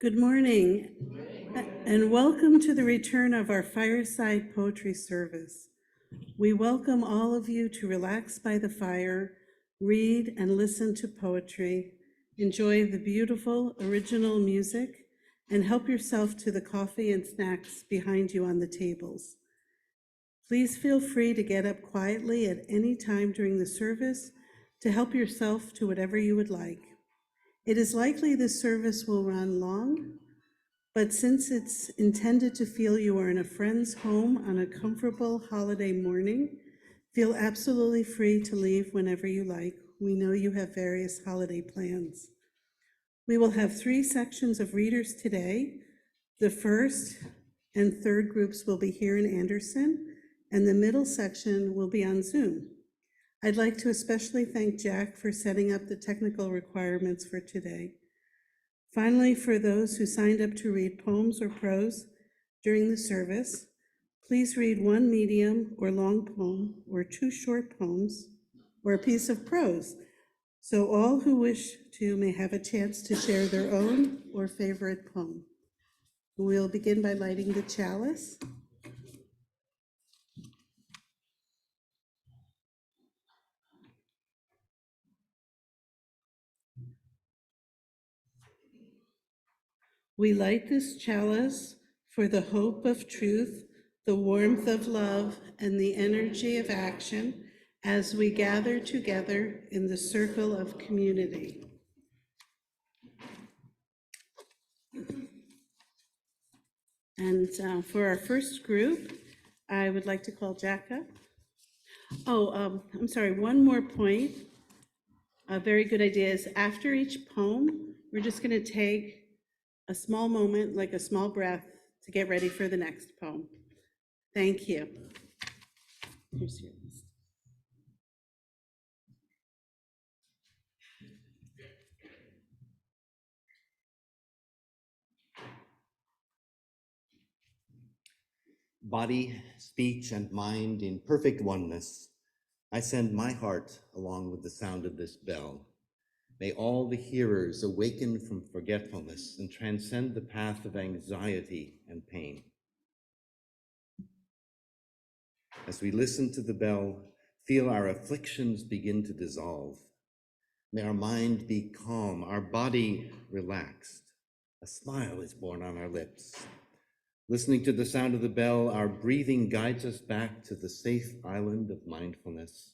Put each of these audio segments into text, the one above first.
Good morning, and welcome to the return of our fireside poetry service. We welcome all of you to relax by the fire, read and listen to poetry, enjoy the beautiful original music, and help yourself to the coffee and snacks behind you on the tables. Please feel free to get up quietly at any time during the service to help yourself to whatever you would like. It is likely this service will run long, but since it's intended to feel you are in a friend's home on a comfortable holiday morning, Feel absolutely free to leave whenever you like. We know you have various holiday plans. We will have 3 sections of readers today. The first and third groups will be here in Anderson, and the middle section will be on Zoom. I'd like to especially thank Jack for setting up the technical requirements for today. Finally, for those who signed up to read poems or prose during the service, please read 1 medium or long poem or 2 short poems or a piece of prose, so all who wish to may have a chance to share their own or favorite poem. We'll begin by lighting the chalice. We light this chalice for the hope of truth, the warmth of love, and the energy of action as we gather together in the circle of community. And for our first group, I would like to call Jack up. I'm sorry, one more point. A very good idea is after each poem, we're just going to take a small moment, like a small breath, to get ready for the next poem. Thank you. Here's your list. Body, speech, and mind in perfect oneness, I send my heart along with the sound of this bell. May all the hearers awaken from forgetfulness and transcend the path of anxiety and pain. As we listen to the bell, feel our afflictions begin to dissolve. May our mind be calm, our body relaxed. A smile is born on our lips. Listening to the sound of the bell, our breathing guides us back to the safe island of mindfulness.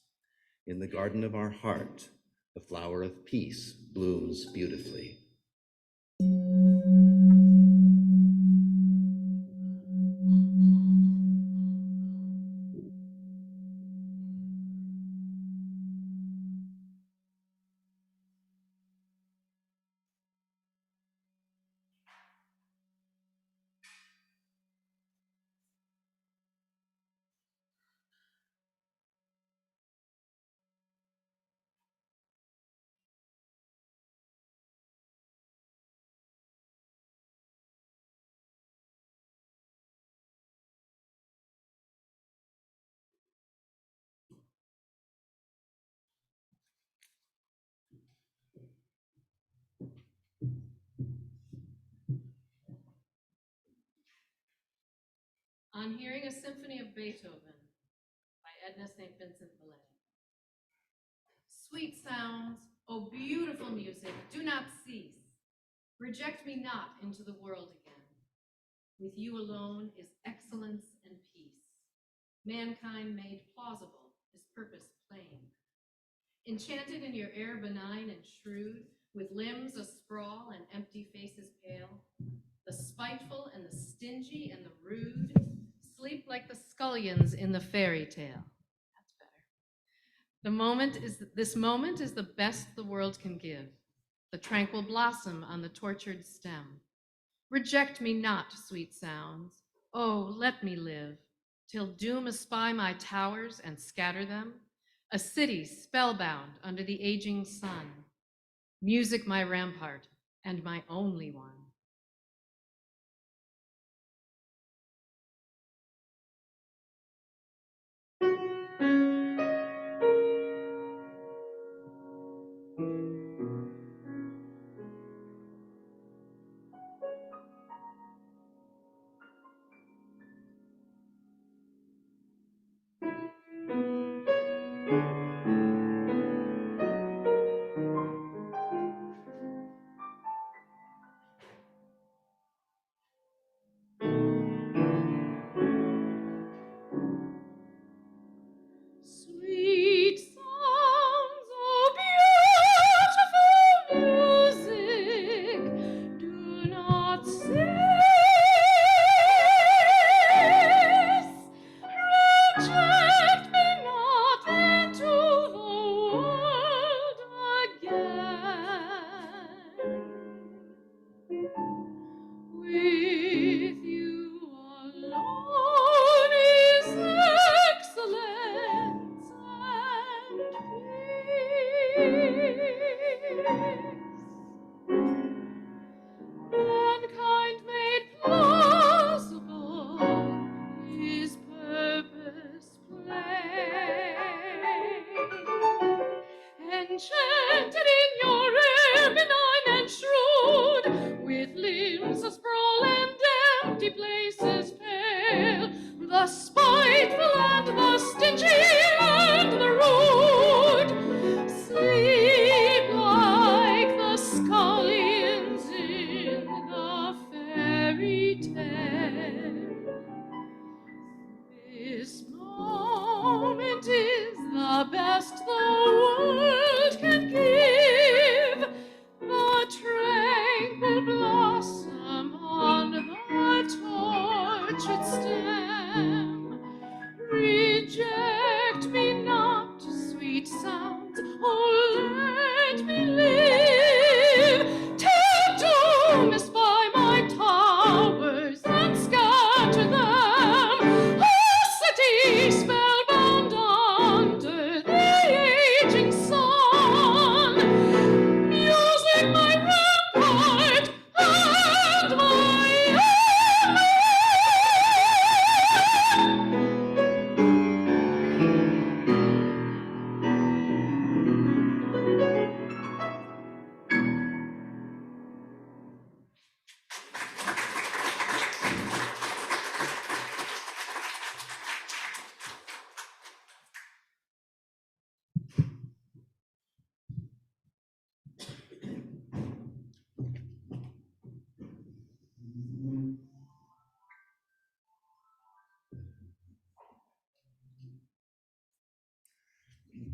In the garden of our heart, the flower of peace blooms beautifully. On Hearing a Symphony of Beethoven by Edna St. Vincent Millay. Sweet sounds, O beautiful music, do not cease. Reject me not into the world again. With you alone is excellence and peace. Mankind made plausible, his purpose plain. Enchanted in your air benign and shrewd, with limbs asprawl and empty faces pale, the spiteful and the stingy and the rude sleep like the scullions in the fairy tale. That's better. This moment is the best the world can give, the tranquil blossom on the tortured stem. Reject me not, sweet sounds. Oh, let me live, till doom espy my towers and scatter them, a city spellbound under the aging sun. Music my rampart and my only one. the best the world can give, the tranquil blossom on the tortured stem. Reject me not, sweet sounds, oh, let me live, till doom espy my towers and scatter them, a city spellbound under the aging sun. Music, my rampart and my armor.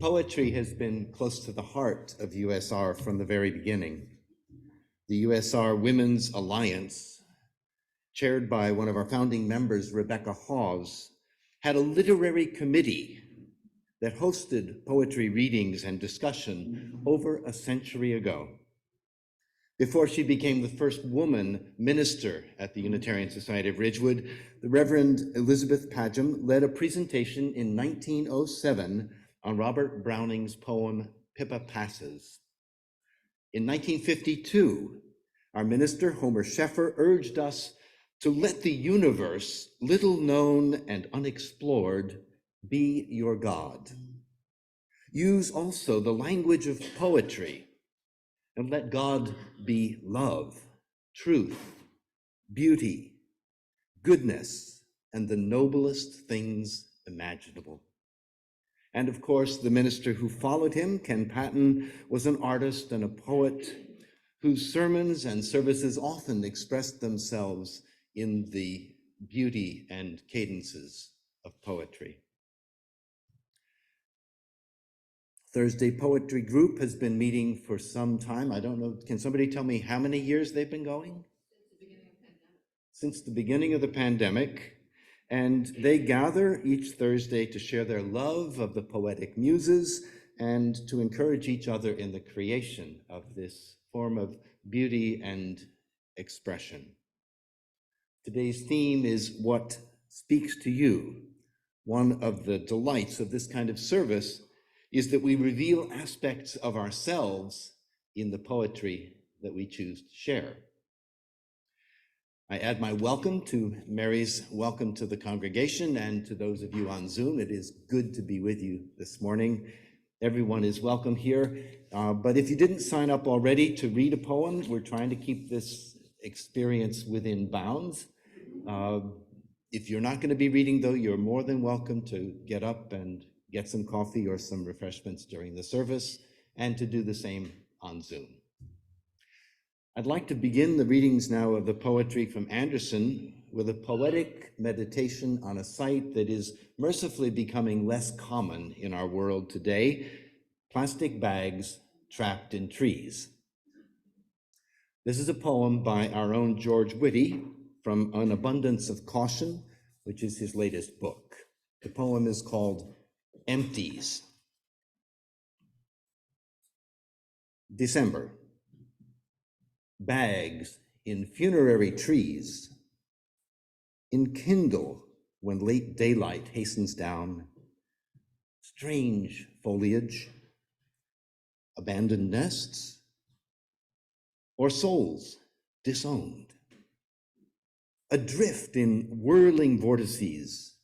Poetry has been close to the heart of USR from the very beginning. The USR Women's Alliance, chaired by one of our founding members, Rebecca Hawes, had a literary committee that hosted poetry readings and discussion over a century ago. Before she became the first woman minister at the Unitarian Society of Ridgewood, the Reverend Elizabeth Paget led a presentation in 1907 on Robert Browning's poem, Pippa Passes. In 1952, our minister, Homer Sheffer, urged us to let the universe, little known and unexplored, be your God. Use also the language of poetry, and let God be love, truth, beauty, goodness, and the noblest things imaginable. And of course, the minister who followed him, Ken Patton, was an artist and a poet whose sermons and services often expressed themselves in the beauty and cadences of poetry. Thursday Poetry Group has been meeting for some time. I don't know, can somebody tell me how many years they've been going? Since the beginning of the pandemic. And they gather each Thursday to share their love of the poetic muses and to encourage each other in the creation of this form of beauty and expression. Today's theme is What Speaks to You. One of the delights of this kind of service is that we reveal aspects of ourselves in the poetry that we choose to share. I add my welcome to Mary's welcome to the congregation and to those of you on Zoom. It is good to be with you this morning. Everyone is welcome here. But if you didn't sign up already to read a poem, we're trying to keep this experience within bounds. If you're not going to be reading, though, you're more than welcome to get up and get some coffee or some refreshments during the service and to do the same on Zoom. I'd like to begin the readings now of the poetry from Anderson with a poetic meditation on a site that is mercifully becoming less common in our world today: plastic bags trapped in trees. This is a poem by our own George Whitty from An Abundance of Caution, which is his latest book. The poem is called Empties. December. Bags in funerary trees, enkindle when late daylight hastens down. Strange foliage, abandoned nests, or souls disowned. Adrift in whirling vortices,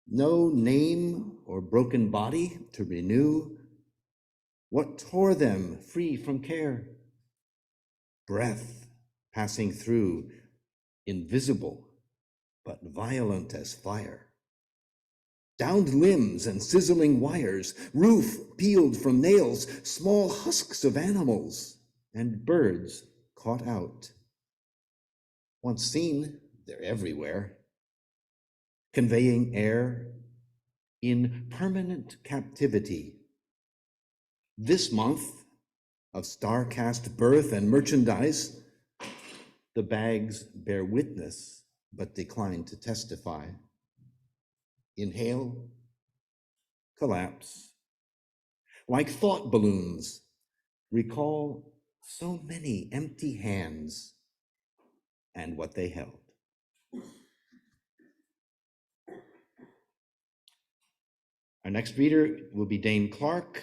no name or broken body to renew. What tore them free from care? Breath passing through, invisible but violent as fire. Downed limbs and sizzling wires, roof peeled from nails, small husks of animals, and birds caught out. Once seen, they're everywhere, conveying air, in permanent captivity. This month of star-cast birth and merchandise, the bags bear witness but decline to testify. Inhale, collapse. Like thought balloons, recall so many empty hands and what they held. Our next reader will be Dane Clark,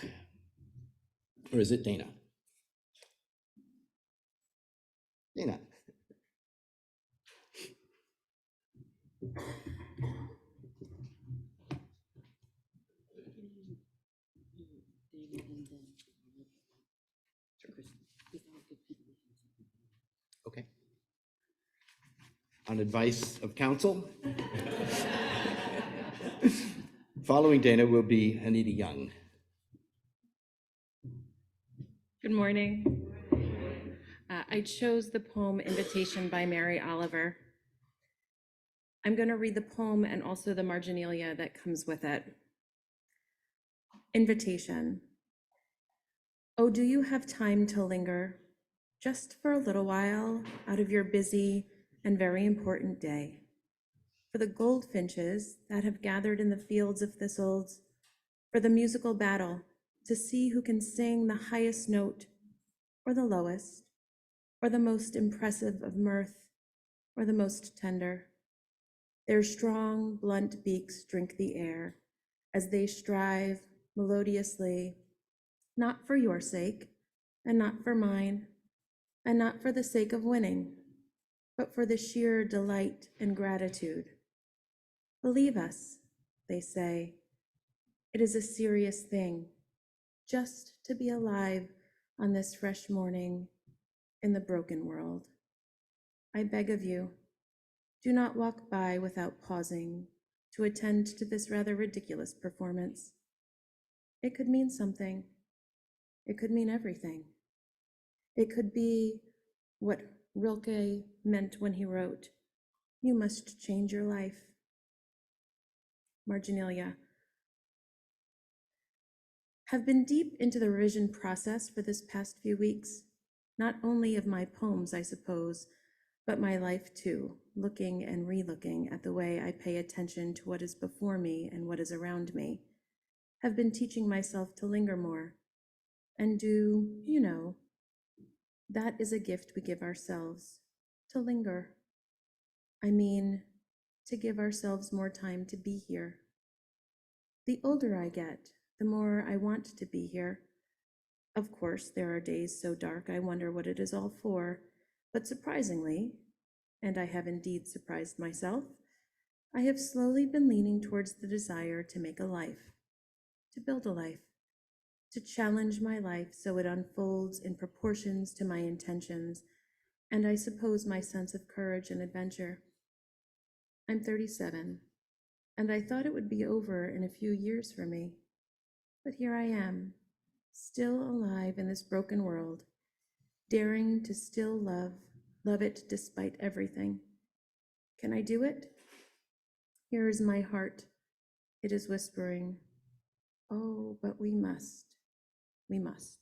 or is it Dana? Dana. Okay. On advice of counsel, following Dana will be Anita Young. Good morning. I chose the poem Invitation by Mary Oliver. I'm going to read the poem and also the marginalia that comes with it. Invitation. Oh, do you have time to linger, just for a little while, out of your busy and very important day? For the goldfinches that have gathered in the fields of thistles, for the musical battle to see who can sing the highest note, or the lowest, or the most impressive of mirth, or the most tender. Their strong, blunt beaks drink the air as they strive melodiously, not for your sake, and not for mine, and not for the sake of winning, but for the sheer delight and gratitude. Believe us, they say. It is a serious thing, just to be alive on this fresh morning in the broken world. I beg of you, do not walk by without pausing to attend to this rather ridiculous performance. It could mean something. It could mean everything. It could be what Rilke meant when he wrote, "You must change your life." Marginalia. Have been deep into the revision process for this past few weeks, not only of my poems, I suppose, but my life too, looking and re-looking at the way I pay attention to what is before me and what is around me. Have been teaching myself to linger more and do, you know, that is a gift we give ourselves, to linger. I mean, to give ourselves more time to be here. The older I get, the more I want to be here. Of course, there are days so dark I wonder what it is all for, but surprisingly, and I have indeed surprised myself, I have slowly been leaning towards the desire to make a life, to build a life, to challenge my life so it unfolds in proportions to my intentions, and I suppose my sense of courage and adventure. I'm 37, and I thought it would be over in a few years for me. But here I am, still alive in this broken world, daring to still love it despite everything. Can I do it? Here is my heart. It is whispering, oh, but we must. We must.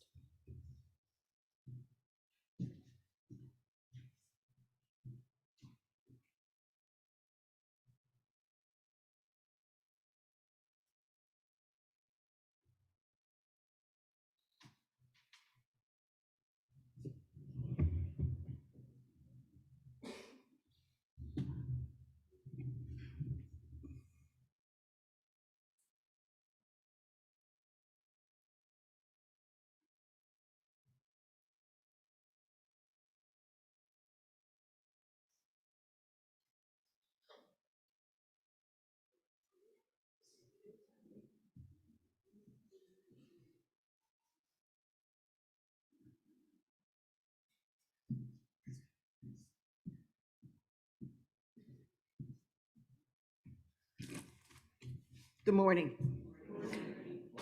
Good morning.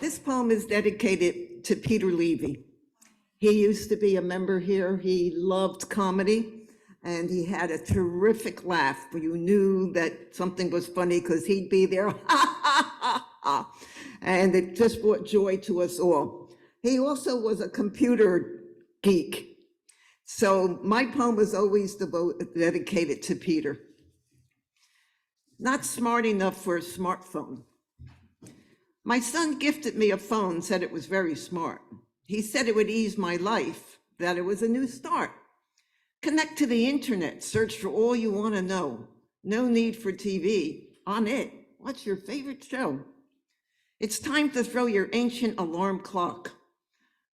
This poem is dedicated to Peter Levy. He used to be a member here. He loved comedy, and he had a terrific laugh where you knew that something was funny because he'd be there, ha, ha, ha, And it just brought joy to us all. He also was a computer geek. So my poem was always dedicated to Peter. Not smart enough for a smartphone. My son gifted me a phone, said it was very smart. He said it would ease my life, that it was a new start. Connect to the internet, search for all you want to know. No need for TV. On it, what's your favorite show? It's time to throw your ancient alarm clock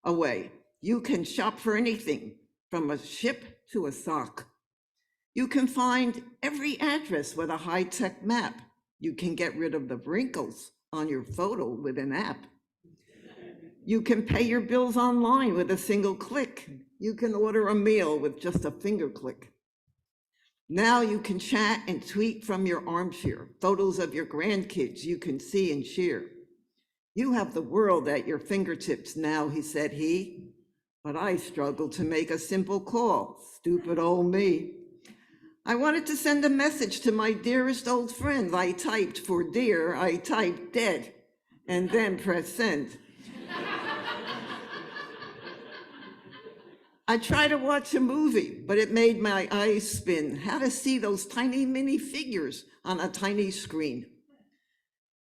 away. You can shop for anything, from a ship to a sock. You can find every address with a high-tech map. You can get rid of the wrinkles on your photo with an app. You can pay your bills online with a single click. You can order a meal with just a finger click. Now you can chat and tweet from your armchair, photos of your grandkids you can see and share. You have the world at your fingertips now, he said, but I struggle to make a simple call, stupid old me. I wanted to send a message to my dearest old friend. I typed for dear, I typed dead, and then press send. I tried to watch a movie, but it made my eyes spin. How to see those tiny mini figures on a tiny screen.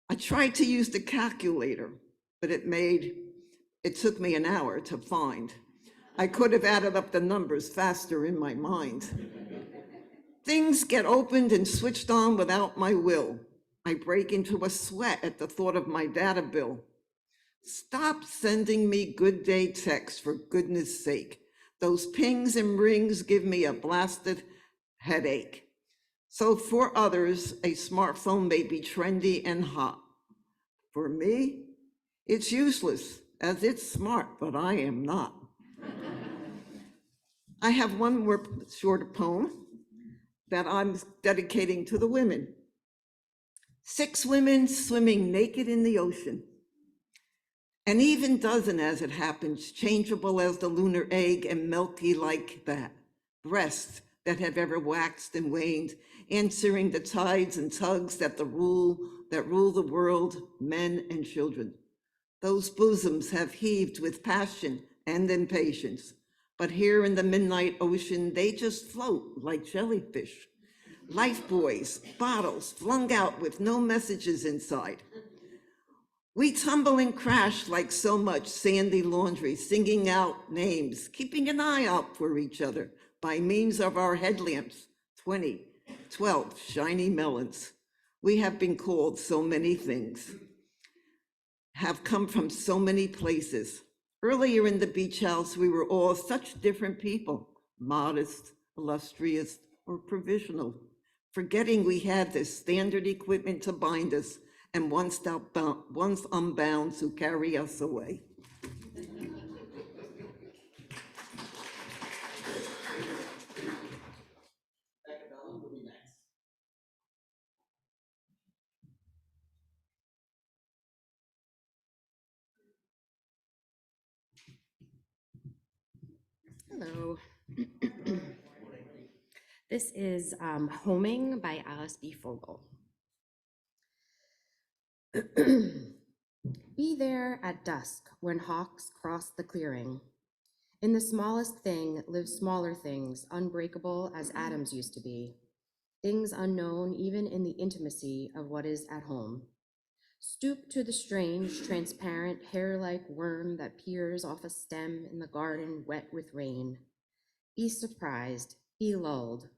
I tried to use the calculator, but it took me an hour to find. I could have added up the numbers faster in my mind. Things get opened and switched on without my will. I break into a sweat at the thought of my data bill. Stop sending me good day texts, for goodness sake. Those pings and rings give me a blasted headache. So for others, a smartphone may be trendy and hot. For me, it's useless, as it's smart, but I am not. I have one more short poem that I'm dedicating to the women. 6 women swimming naked in the ocean. An even dozen, as it happens, changeable as the lunar egg and milky like that. Breasts that have ever waxed and waned, answering the tides and tugs that rule the world, men and children. Those bosoms have heaved with passion and impatience, but here in the midnight ocean, they just float like jellyfish. Life buoys, bottles flung out with no messages inside. We tumble and crash like so much sandy laundry, singing out names, keeping an eye out for each other by means of our headlamps, 20, 12 shiny melons. We have been called so many things, have come from so many places. Earlier in the beach house, we were all such different people, modest, illustrious, or provisional, forgetting we had this standard equipment to bind us and once unbound to carry us away. Hello. This is Homing by Alice B. Fogel. Be there at dusk when hawks cross the clearing. In the smallest thing live smaller things, unbreakable as atoms used to be. Things unknown even in the intimacy of what is at home. Stoop to the strange, transparent, hair-like worm that peers off a stem in the garden wet with rain. Be surprised, be lulled,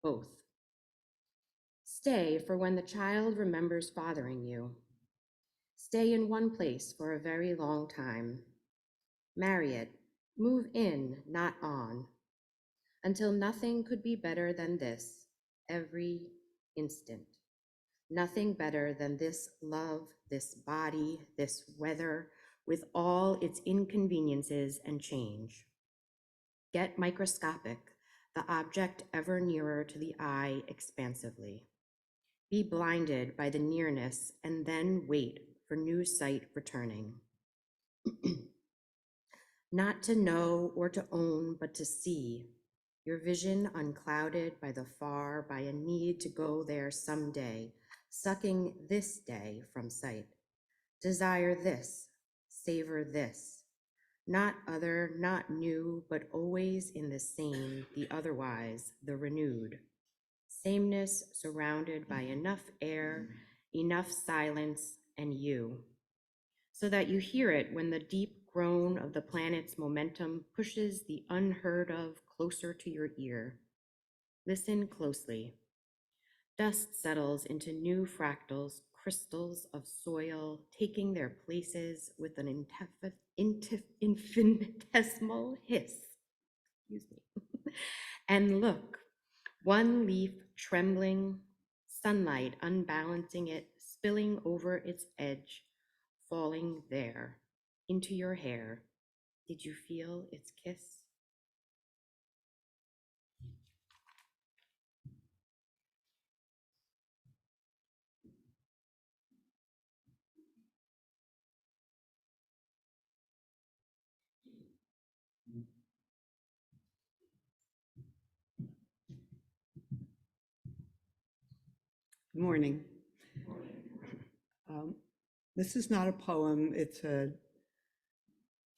both. Stay for when the child remembers fathering you. Stay in one place for a very long time. Marry it, move in, not on, until nothing could be better than this, every instant. Nothing better than this love, this body, this weather, with all its inconveniences and change. Get microscopic, the object ever nearer to the eye expansively. Be blinded by the nearness and then wait for new sight returning. Not to know or to own, but to see, your vision unclouded by the far, by a need to go there someday, sucking this day from sight. Desire this, savor this. Not other, not new, but always in the same, the otherwise, the renewed. Sameness surrounded by enough air, enough silence, and you, so that you hear it when the deep groan of the planet's momentum pushes the unheard of closer to your ear. Listen closely. Dust settles into new fractals, crystals of soil, taking their places with an infinitesimal hiss. Excuse me. And look, one leaf trembling, sunlight unbalancing it, spilling over its edge, falling there, into your hair. Did you feel its kiss? Good morning. This is not a poem. It's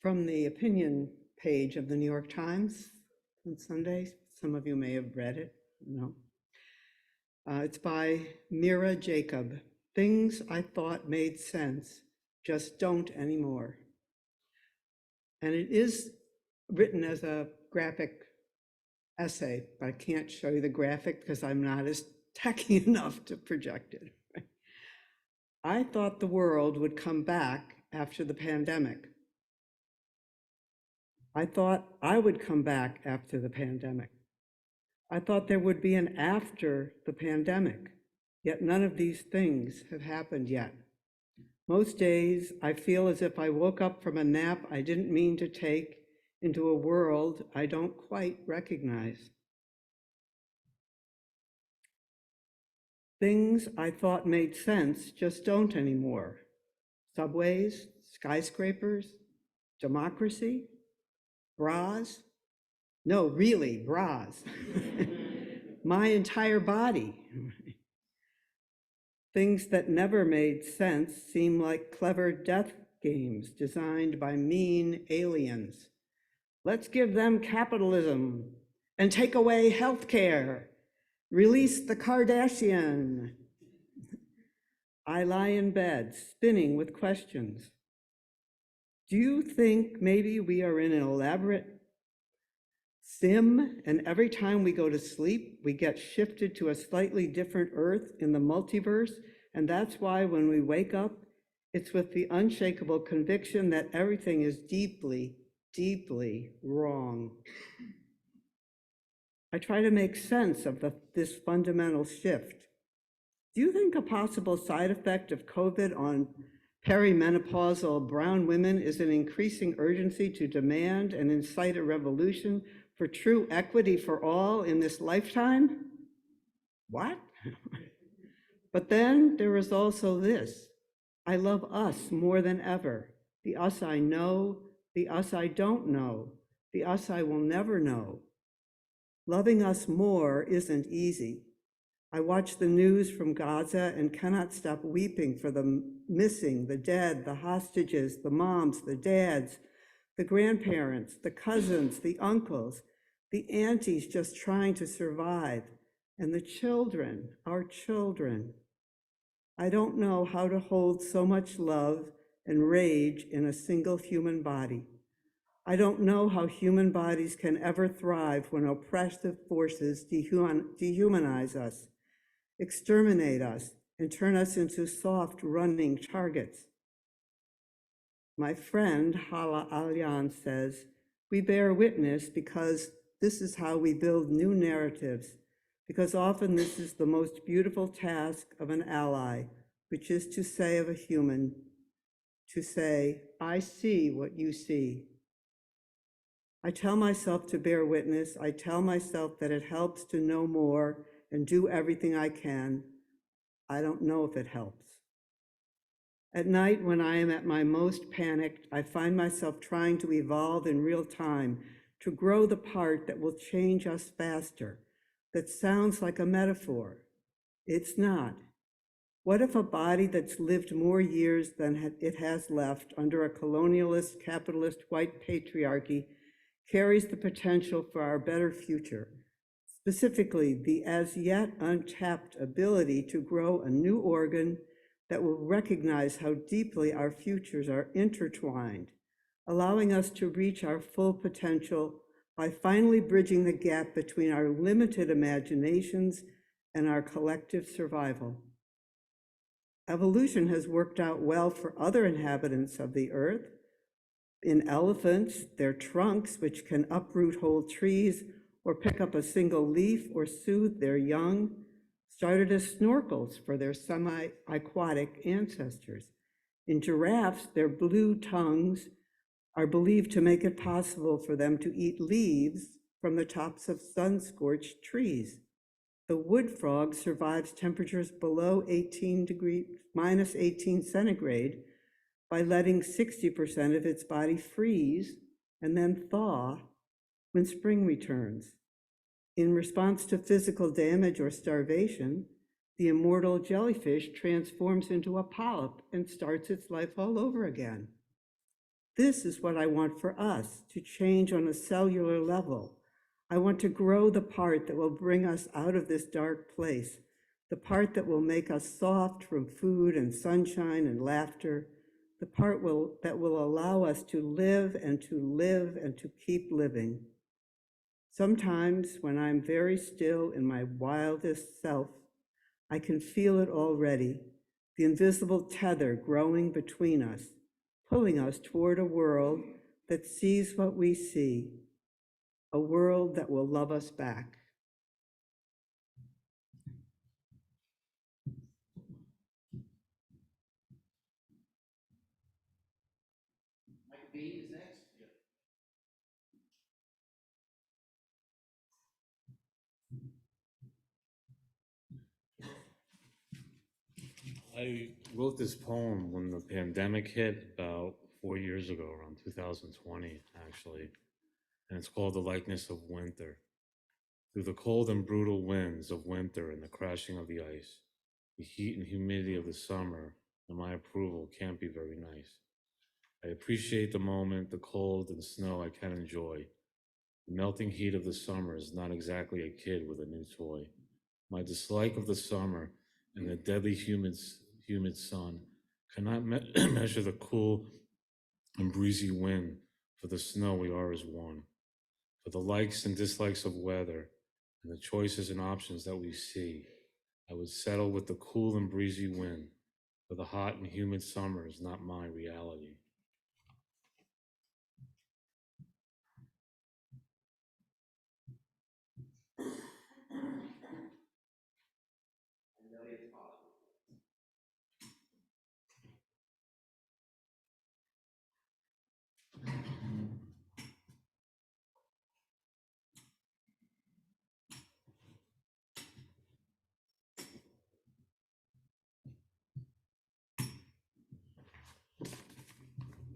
from the opinion page of the New York Times on Sunday. Some of you may have read it. No. It's by Mira Jacob. Things I thought made sense just don't anymore. And it is written as a graphic essay, but I can't show you the graphic because I'm not as tacky enough to project it. I thought the world would come back after the pandemic. I thought I would come back after the pandemic. I thought there would be an after the pandemic, yet none of these things have happened yet. Most days, I feel as if I woke up from a nap I didn't mean to take into a world I don't quite recognize. Things I thought made sense just don't anymore. Subways, skyscrapers, democracy, bras. No, really, bras. My entire body. Things that never made sense seem like clever death games designed by mean aliens. Let's give them capitalism and take away healthcare. Release the Kardashian. I lie in bed, spinning with questions. Do you think maybe we are in an elaborate sim, and every time we go to sleep, we get shifted to a slightly different Earth in the multiverse, and that's why when we wake up, it's with the unshakable conviction that everything is deeply, deeply wrong. I try to make sense of this fundamental shift. Do you think a possible side effect of COVID on perimenopausal brown women is an increasing urgency to demand and incite a revolution for true equity for all in this lifetime? What? But then there is also this. I love us more than ever. The us I know, the us I don't know, the us I will never know. Loving us more isn't easy. I watch the news from Gaza and cannot stop weeping for the missing, the dead, the hostages, the moms, the dads, the grandparents, the cousins, the uncles, the aunties just trying to survive, and the children, our children. I don't know how to hold so much love and rage in a single human body. I don't know how human bodies can ever thrive when oppressive forces dehumanize us, exterminate us, and turn us into soft running targets. My friend Hala Alyan says, we bear witness because this is how we build new narratives, because often this is the most beautiful task of an ally, which is to say of a human, to say, I see what you see. I tell myself to bear witness. I tell myself that it helps to know more and do everything I can. I don't know if it helps. At night, when I am at my most panicked, I find myself trying to evolve in real time, to grow the part that will change us faster, that sounds like a metaphor. It's not. What if a body that's lived more years than it has left under a colonialist, capitalist, white patriarchy carries the potential for our better future, specifically the as yet untapped ability to grow a new organ that will recognize how deeply our futures are intertwined, allowing us to reach our full potential by finally bridging the gap between our limited imaginations and our collective survival. Evolution has worked out well for other inhabitants of the earth. In elephants, their trunks, which can uproot whole trees or pick up a single leaf or soothe their young, started as snorkels for their semi-aquatic ancestors. In giraffes, their blue tongues are believed to make it possible for them to eat leaves from the tops of sun-scorched trees. The wood frog survives temperatures below minus 18 centigrade by letting 60% of its body freeze and then thaw when spring returns. In response to physical damage or starvation, the immortal jellyfish transforms into a polyp and starts its life all over again. This is what I want for us, to change on a cellular level. I want to grow the part that will bring us out of this dark place, the part that will make us soft from food and sunshine and laughter, the part that will allow us to live and to live and to keep living. Sometimes when I'm very still in my wildest self, I can feel it already, the invisible tether growing between us, pulling us toward a world that sees what we see, a world that will love us back. I wrote this poem when the pandemic hit about 4 years ago, around 2020, actually. And it's called The Likeness of Winter. Through the cold and brutal winds of winter and the crashing of the ice, the heat and humidity of the summer, and my approval can't be very nice. I appreciate the moment, the cold and snow I can enjoy. The melting heat of the summer is not exactly a kid with a new toy. My dislike of the summer and the deadly humid sun cannot measure the cool and breezy wind. For the snow we are as one. For the likes and dislikes of weather and the choices and options that we see, I would settle with the cool and breezy wind. For the hot and humid summer is not my reality.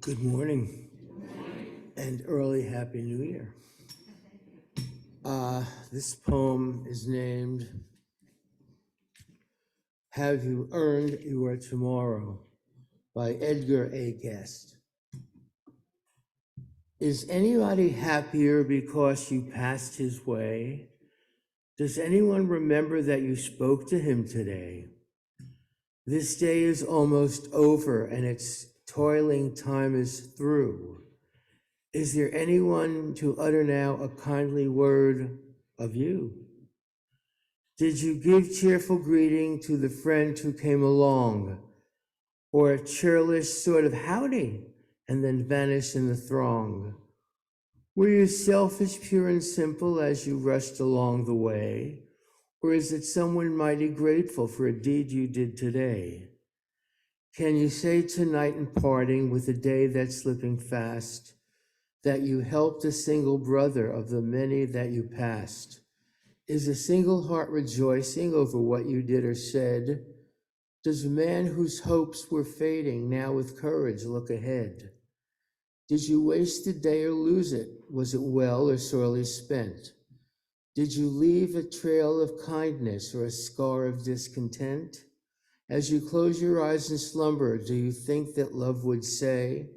Good morning and early Happy New Year. This poem is named Have You Earned Your Tomorrow by Edgar A. Guest. Is anybody happier because you passed his way? Does anyone remember that you spoke to him today? This day is almost over and its toiling time is through. Is there anyone to utter now a kindly word of you? Did you give cheerful greeting to the friend who came along, or a churlish sort of howdy and then vanish in the throng? Were you selfish, pure and simple as you rushed along the way, or is it someone mighty grateful for a deed you did today? Can you say tonight in parting with a day that's slipping fast, that you helped a single brother of the many that you passed? Is a single heart rejoicing over what you did or said? Does a man whose hopes were fading now with courage look ahead? Did you waste a day or lose it? Was it well or sorely spent? Did you leave a trail of kindness or a scar of discontent? As you close your eyes in slumber, do you think that love would say,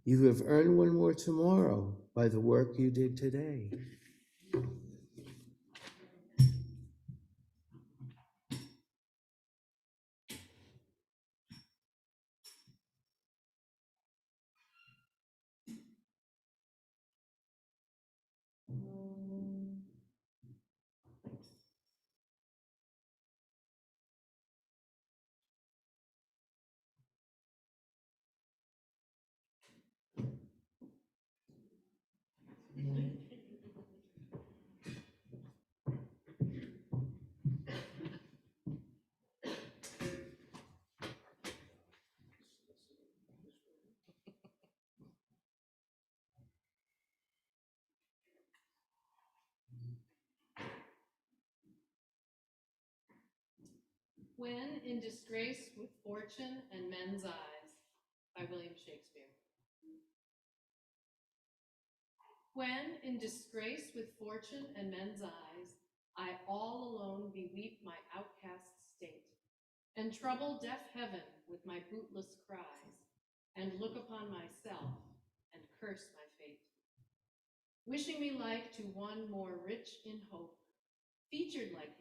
"You have earned one more tomorrow by the work you did today"? When in disgrace with fortune and men's eyes, by William Shakespeare. When in disgrace with fortune and men's eyes, I all alone beweep my outcast state, and trouble deaf heaven with my bootless cries, and look upon myself and curse my fate. Wishing me like to one more rich in hope, featured like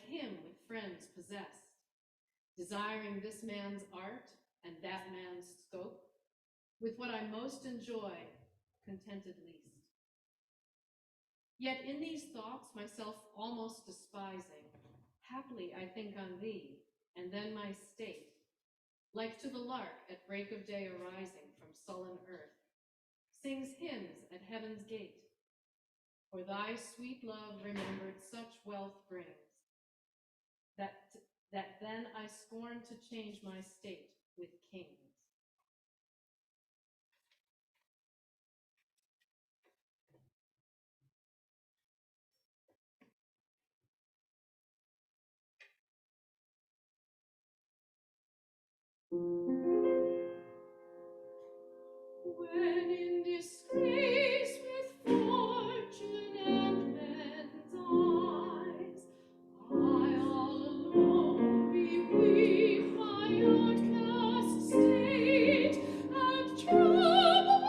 him with friends possessed, desiring this man's art and that man's scope, with what I most enjoy, contented least. Yet in these thoughts myself almost despising, haply I think on thee, and then my state, like to the lark at break of day arising from sullen earth, sings hymns at heaven's gate. For thy sweet love remembered such wealth brings, that then I scorn to change my state with kings. When in disgrace with fortune and men's eyes, I all alone beweep my outcast state, and trouble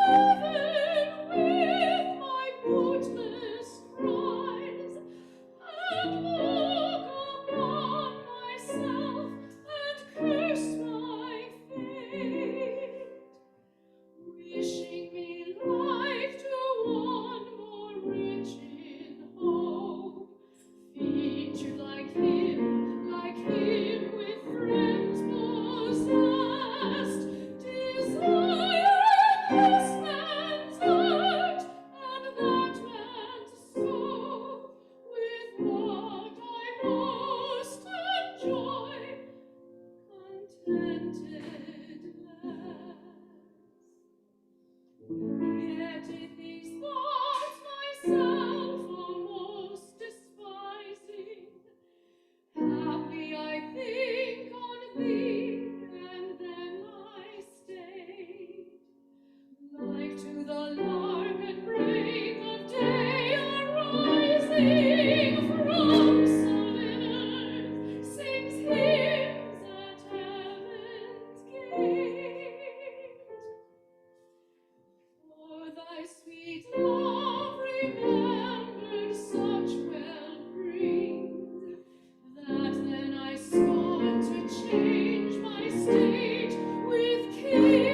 heaven with my bootless cries, and look upon myself and curse my fate. Wishing me like to one more rich in hope, featured like him with friends possessed, desiring this man's art and that man's soul, with what I most enjoy, contented less. Yet in these thoughts myself almost despising, happy I think on thee, and then my state, like to the lark at break of day arising from sullen earth, sings hymns at heaven's gate. For thy sweet love remembered such well brings, that then I scorn to change my state with kings.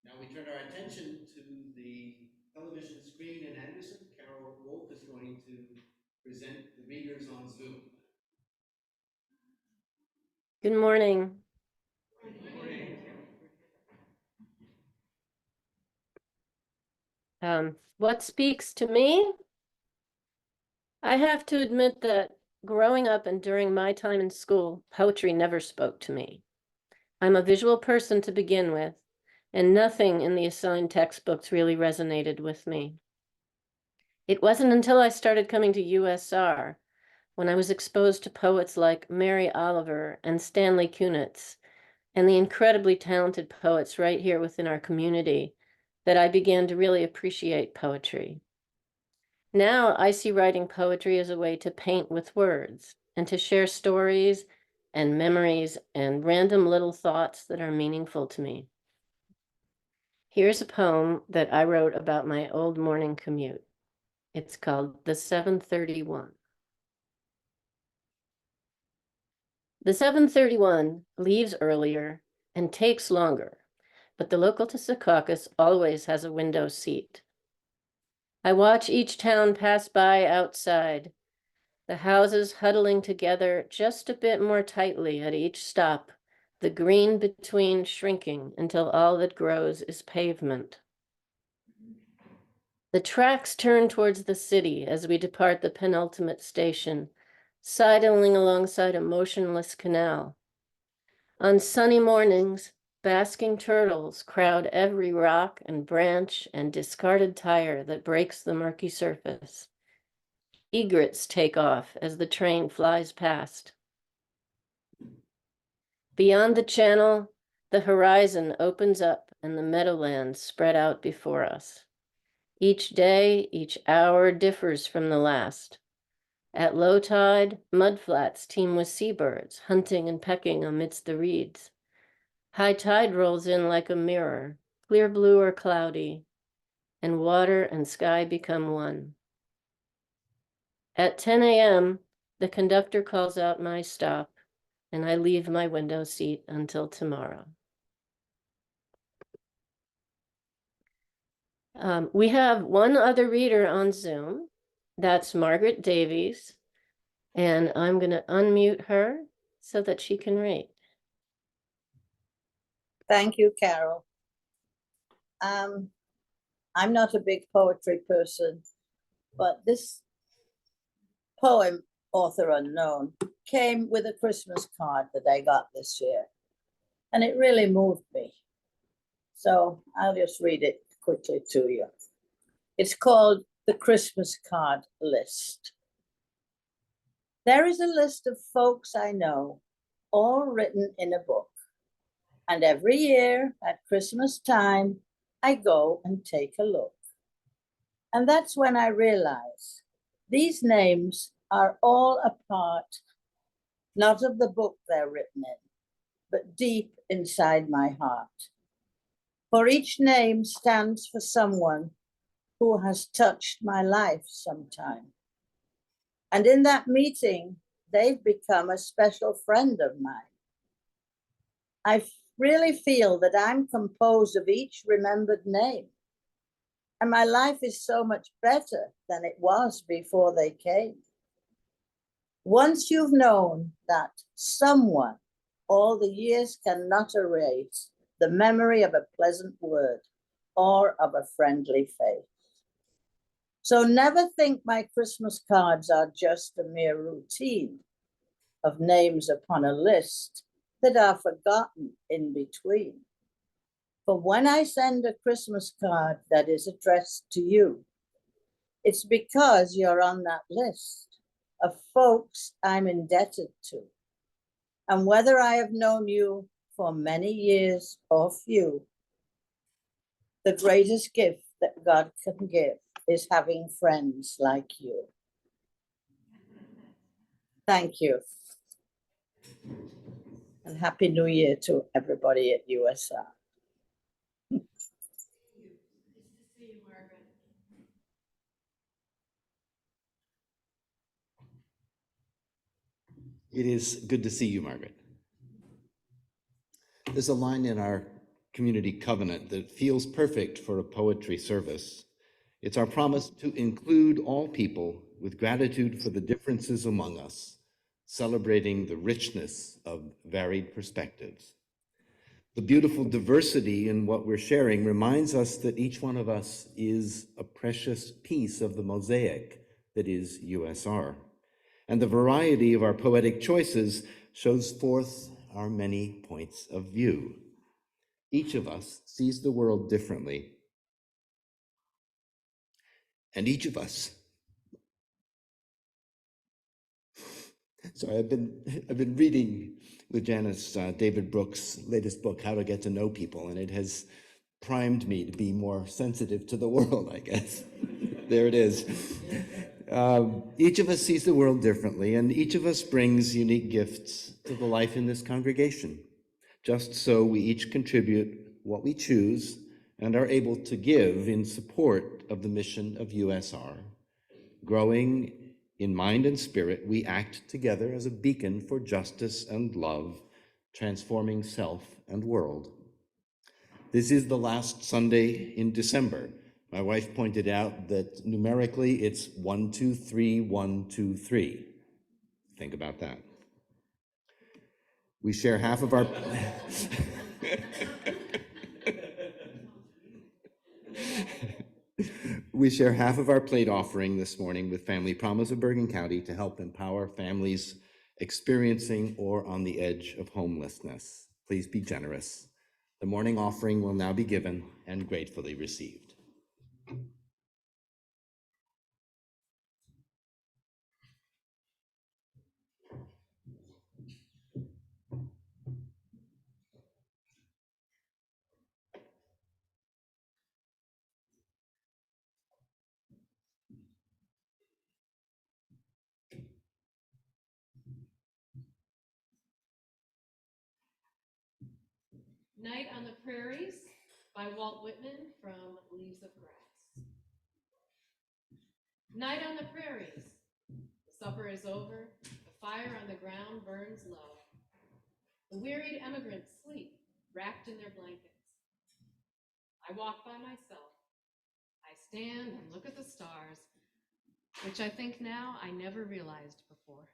Now we turn our attention to the television screen in Anderson. Carol Wolf is going to present the readers on Zoom. Good morning. What speaks to me? I have to admit that growing up and during my time in school, poetry never spoke to me. I'm a visual person to begin with, and nothing in the assigned textbooks really resonated with me. It wasn't until I started coming to USR when I was exposed to poets like Mary Oliver and Stanley Kunitz and the incredibly talented poets right here within our community that I began to really appreciate poetry. Now I see writing poetry as a way to paint with words and to share stories and memories and random little thoughts that are meaningful to me. Here's a poem that I wrote about my old morning commute. It's called The 731. The 731 leaves earlier and takes longer, but the local to Secaucus always has a window seat. I watch each town pass by outside, the houses huddling together just a bit more tightly at each stop, the green between shrinking until all that grows is pavement. The tracks turn towards the city as we depart the penultimate station, sidling alongside a motionless canal. On sunny mornings, basking turtles crowd every rock and branch and discarded tire that breaks the murky surface. Egrets take off as the train flies past. Beyond the channel, the horizon opens up and the meadowlands spread out before us. Each day, each hour differs from the last. At low tide, mudflats teem with seabirds, hunting and pecking amidst the reeds. High tide rolls in like a mirror, clear blue or cloudy, and water and sky become one. At 10 a.m., the conductor calls out my stop, and I leave my window seat until tomorrow. We have one other reader on Zoom. That's Margaret Davies, and I'm going to unmute her so that she can read. Thank you, Carol. I'm not a big poetry person, but this poem, Author Unknown, came with a Christmas card that I got this year, and it really moved me. So I'll just read it quickly to you. It's called The Christmas Card List. There is a list of folks I know, all written in a book. And every year at Christmas time, I go and take a look. And that's when I realize these names are all a part, not of the book they're written in, but deep inside my heart. For each name stands for someone who has touched my life sometime. And in that meeting, they've become a special friend of mine. I really feel that I'm composed of each remembered name. And my life is so much better than it was before they came. Once you've known that someone, all the years cannot erase the memory of a pleasant word or of a friendly face. So never think my Christmas cards are just a mere routine of names upon a list that are forgotten in between. For when I send a Christmas card that is addressed to you, it's because you're on that list of folks I'm indebted to. And whether I have known you for many years or few, the greatest gift that God can give is having friends like you. Thank you. And Happy New Year to everybody at USR. It is good to see you, Margaret. There's a line in our community covenant that feels perfect for a poetry service. It's our promise to include all people with gratitude for the differences among us, celebrating the richness of varied perspectives. The beautiful diversity in what we're sharing reminds us that each one of us is a precious piece of the mosaic that is USR. And the variety of our poetic choices shows forth our many points of view. Each of us sees the world differently. And each of us, sorry, I've been reading with Janice David Brooks' latest book, How to Get to Know People, and it has primed me to be more sensitive to the world, I guess. There it is. Each of us sees the world differently, and each of us brings unique gifts to the life in this congregation. Just so we each contribute what we choose and are able to give in support of the mission of USR. Growing in mind and spirit, we act together as a beacon for justice and love, transforming self and world. This is the last Sunday in December. My wife pointed out that numerically it's 1, 2, 3, 1, 2, 3. Think about that. We share half of our we share half of our plate offering this morning with Family Promise of Bergen County to help empower families experiencing or on the edge of homelessness. Please be generous. The morning offering will now be given and gratefully received. Night on the Prairies by Walt Whitman from Leaves of Grass. Night on the prairies. The supper is over. The fire on the ground burns low. The wearied emigrants sleep, wrapped in their blankets. I walk by myself. I stand and look at the stars, which I think now I never realized before.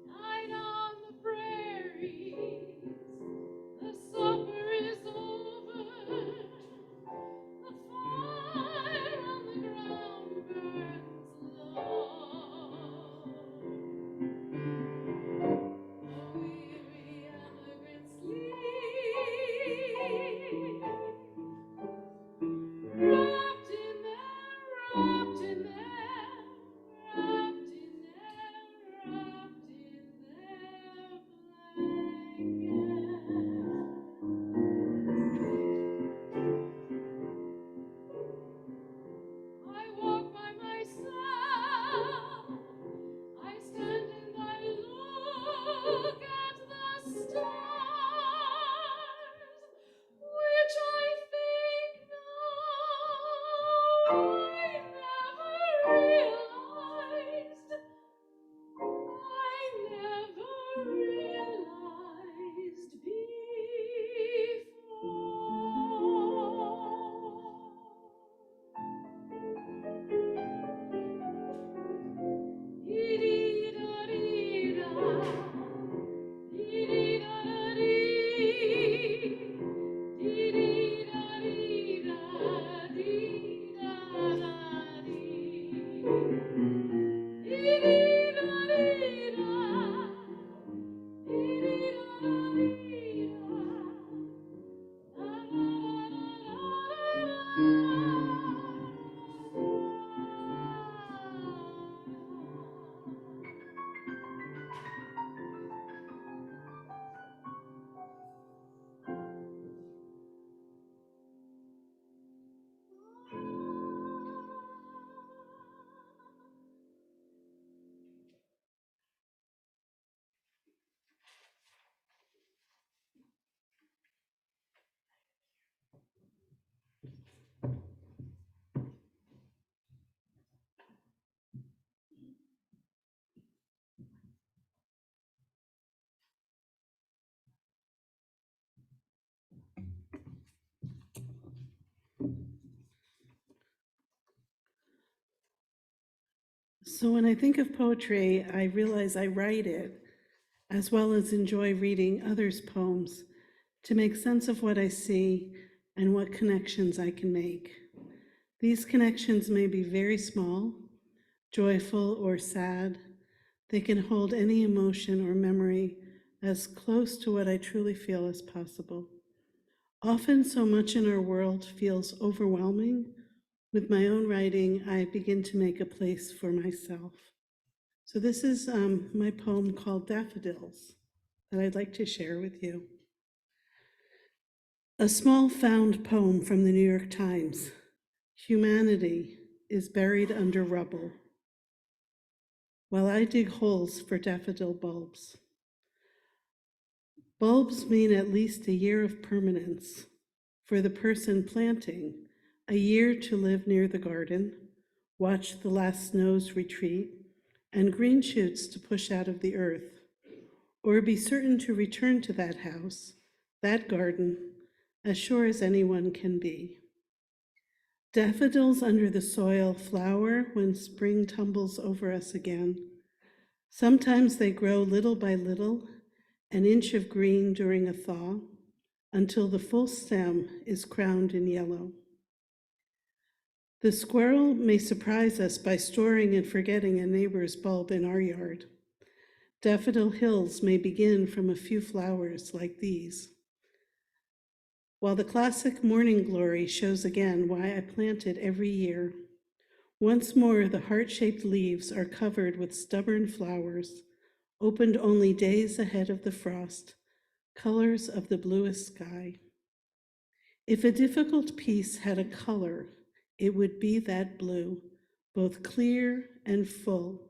Night on the prairies, the supper is over. The fire on the ground burns low. The weary emigrants sleep, wrapped in their, wrapped in their, wrapped in their, wrapped in their blankets. I walk by myself. I stand and I look at the stars, which I think now I never realized. I never realized before. So when I think of poetry, I realize I write it as well as enjoy reading others' poems to make sense of what I see and what connections I can make. These connections may be very small, joyful, or sad. They can hold any emotion or memory as close to what I truly feel as possible. Often, so much in our world feels overwhelming. With my own writing, I begin to make a place for myself. So this is my poem called Daffodils that I'd like to share with you. A small found poem from the New York Times. Humanity is buried under rubble while I dig holes for daffodil bulbs. Bulbs mean at least a year of permanence for the person planting, a year to live near the garden, watch the last snows retreat, and green shoots to push out of the earth, or be certain to return to that house, that garden, as sure as anyone can be. Daffodils under the soil flower when spring tumbles over us again. Sometimes they grow little by little, an inch of green during a thaw, until the full stem is crowned in yellow. The squirrel may surprise us by storing and forgetting a neighbor's bulb in our yard. Daffodil hills may begin from a few flowers like these. While the classic morning glory shows again why I plant it every year, once more the heart-shaped leaves are covered with stubborn flowers, opened only days ahead of the frost, colors of the bluest sky. If a difficult piece had a color, it would be that blue, both clear and full.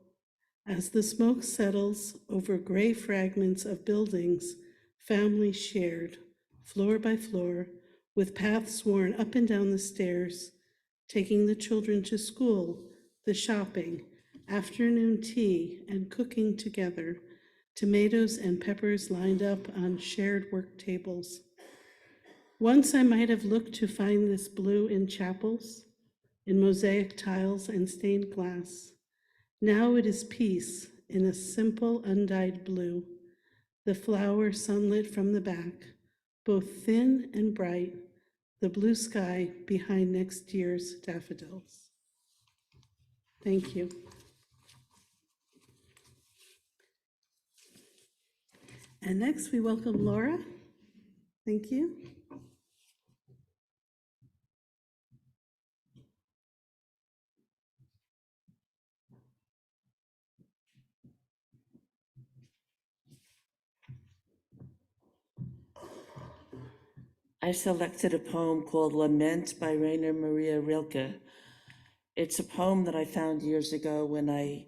As the smoke settles over gray fragments of buildings, families shared, floor by floor, with paths worn up and down the stairs, taking the children to school, the shopping, afternoon tea, and cooking together, tomatoes and peppers lined up on shared work tables. Once I might have looked to find this blue in chapels, in mosaic tiles and stained glass. Now it is peace in a simple undyed blue, the flower sunlit from the back, both thin and bright, the blue sky behind next year's daffodils. Thank you. And next we welcome Laura. Thank you. I selected a poem called Lament by Rainer Maria Rilke. It's a poem that I found years ago when I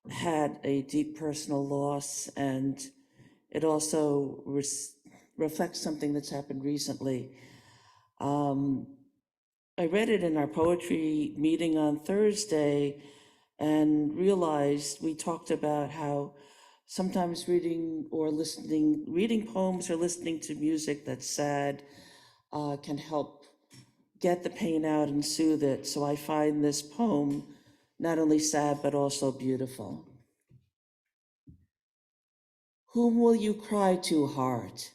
had a deep personal loss, and it also reflects something that's happened recently. I read it in our poetry meeting on Thursday and realized we talked about how sometimes reading poems or listening to music that's sad can help get the pain out and soothe it. So I find this poem not only sad, but also beautiful. Whom will you cry to, heart?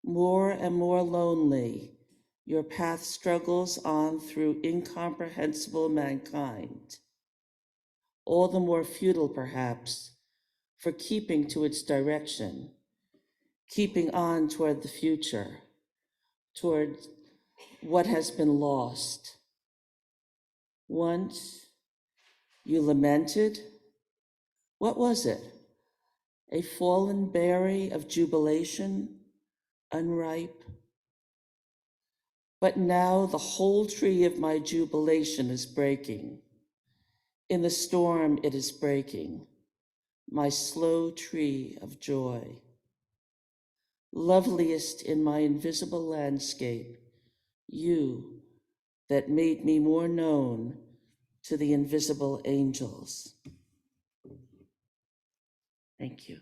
More and more lonely, your path struggles on through incomprehensible mankind. All the more futile, perhaps, for keeping to its direction, keeping on toward the future, toward what has been lost. Once you lamented. What was it? A fallen berry of jubilation, unripe? But now the whole tree of my jubilation is breaking. In the storm it is breaking, my slow tree of joy. Loveliest in my invisible landscape, you that made me more known to the invisible angels. Thank you.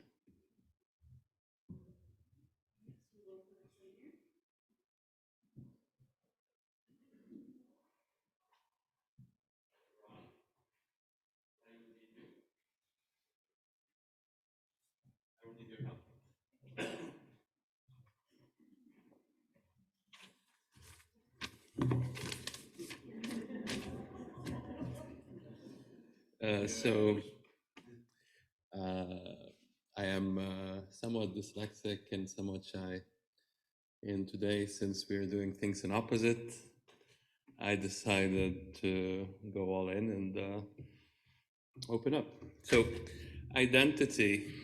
So I am somewhat dyslexic and somewhat shy. And today, since we're doing things in opposite, I decided to go all in and open up. So identity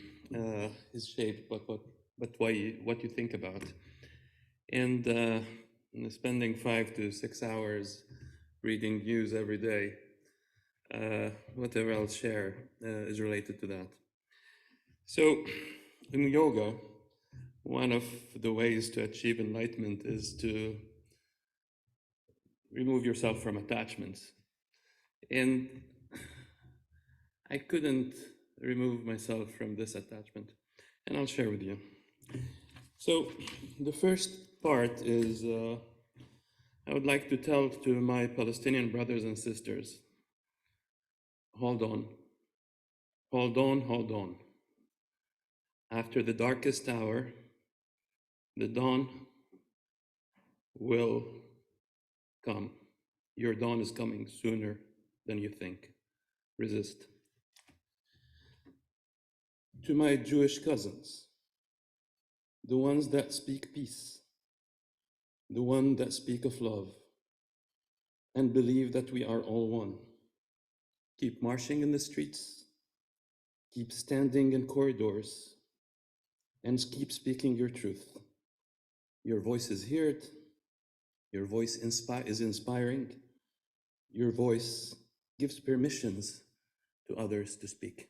is shaped by what you think about. And spending 5 to 6 hours reading news every day, whatever I'll share is related to that. So in yoga, one of the ways to achieve enlightenment is to remove yourself from attachments. And I couldn't remove myself from this attachment, and I'll share with you. So the first part is I would like to tell to my Palestinian brothers and sisters, hold on, hold on, hold on. After the darkest hour, the dawn will come. Your dawn is coming sooner than you think. Resist. To my Jewish cousins, the ones that speak peace, the ones that speak of love, and believe that we are all one. Keep marching in the streets, keep standing in corridors, and keep speaking your truth. Your voice is heard, your voice is inspiring, your voice gives permissions to others to speak.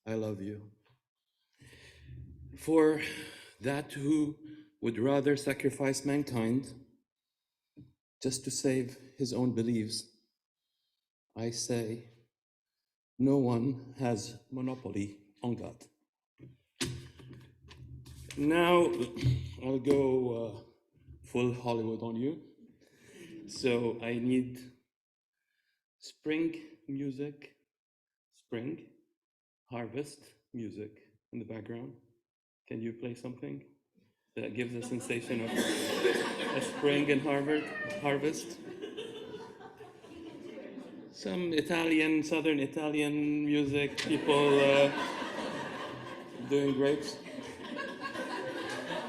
I love you. For that who would rather sacrifice mankind just to save his own beliefs, I say, no one has monopoly on God. Now, I'll go full Hollywood on you. So I need spring music, spring, harvest music in the background. Can you play something that gives a sensation of a spring and harvest? Some Italian, Southern Italian music, people doing grapes.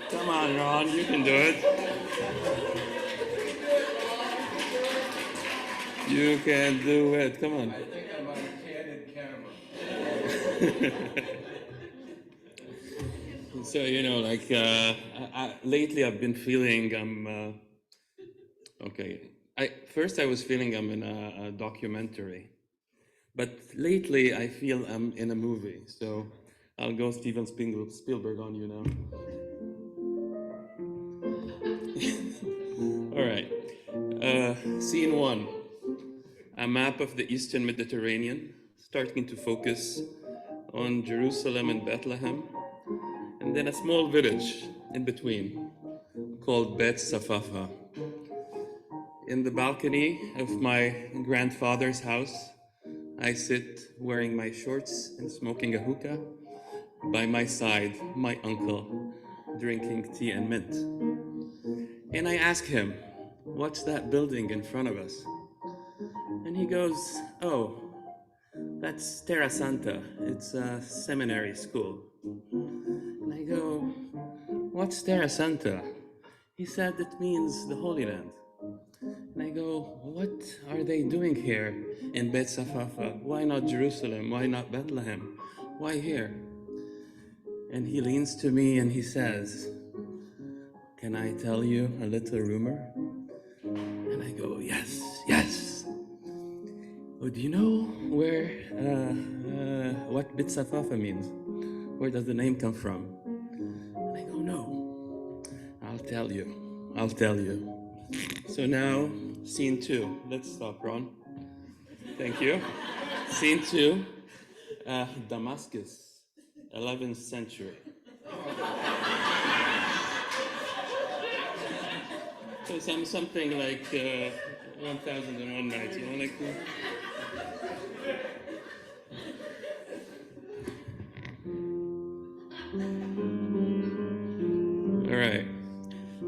Come on, Ron, you can do it. You can do it, come on. I think I'm on a candid camera. So, you know, like lately I've been feeling first I was feeling I'm in a documentary, but lately I feel I'm in a movie. So I'll go Steven Spielberg on you now. All right, scene 1, a map of the Eastern Mediterranean, starting to focus on Jerusalem and Bethlehem, and then a small village in between called Bet Safafa. In the balcony of my grandfather's house, I sit wearing my shorts and smoking a hookah. By my side, my uncle, drinking tea and mint. And I ask him, what's that building in front of us? And he goes, oh, that's Terra Santa. It's a seminary school. And I go, what's Terra Santa? He said it means the Holy Land. And I go, what are they doing here in Bet Safafa? Why not Jerusalem? Why not Bethlehem? Why here? And he leans to me and he says, can I tell you a little rumor? And I go, yes, yes. Oh, do you know what Bet Safafa means? Where does the name come from? And I go, no. I'll tell you. So now, scene 2. Let's stop, Ron. Thank you. Scene 2, Damascus, 11th century. So something like 1001 Nights, you know, like. All right.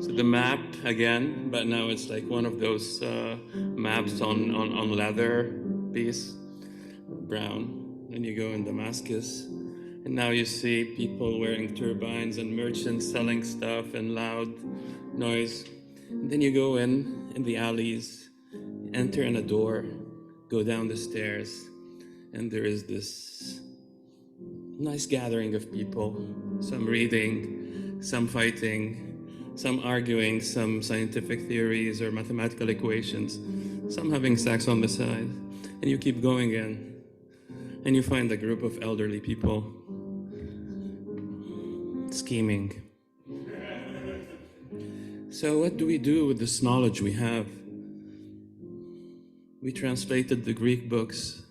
So the map again, but now it's like one of those maps on leather piece. brown. Then you go in Damascus, and now you see people wearing turbines and merchants selling stuff and loud noise. And then you go in the alleys, enter in a door, go down the stairs, and there is this nice gathering of people, some reading, some fighting, some arguing some scientific theories or mathematical equations, some having sex on the side. And you keep going in, and you find a group of elderly people scheming. So what do we do with this knowledge we have? We translated the Greek books,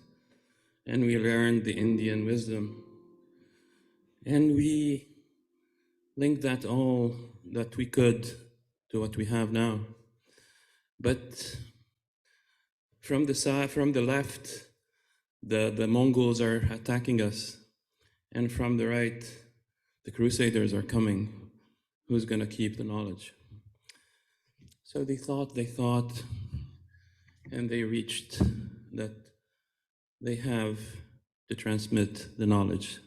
and we learned the Indian wisdom, and we linked that all that we could to what we have now. But from the side, from the left, the Mongols are attacking us, and from the right, the Crusaders are coming. Who's going to keep the knowledge? So they thought, and they reached that they have to transmit the knowledge,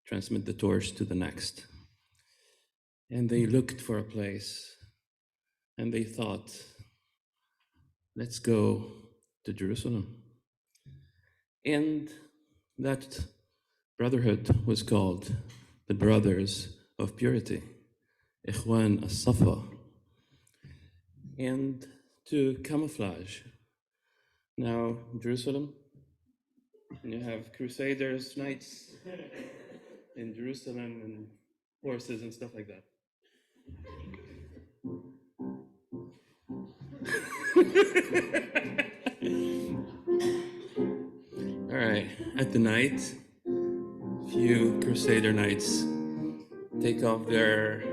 transmit the torch to the next. And they looked for a place, and they thought, let's go to Jerusalem. And that brotherhood was called the Brothers of Purity, Ikhwan as-Safa. And to camouflage, now Jerusalem, and you have crusaders, knights in Jerusalem, and horses and stuff like that. All right, at the night, few crusader knights take off their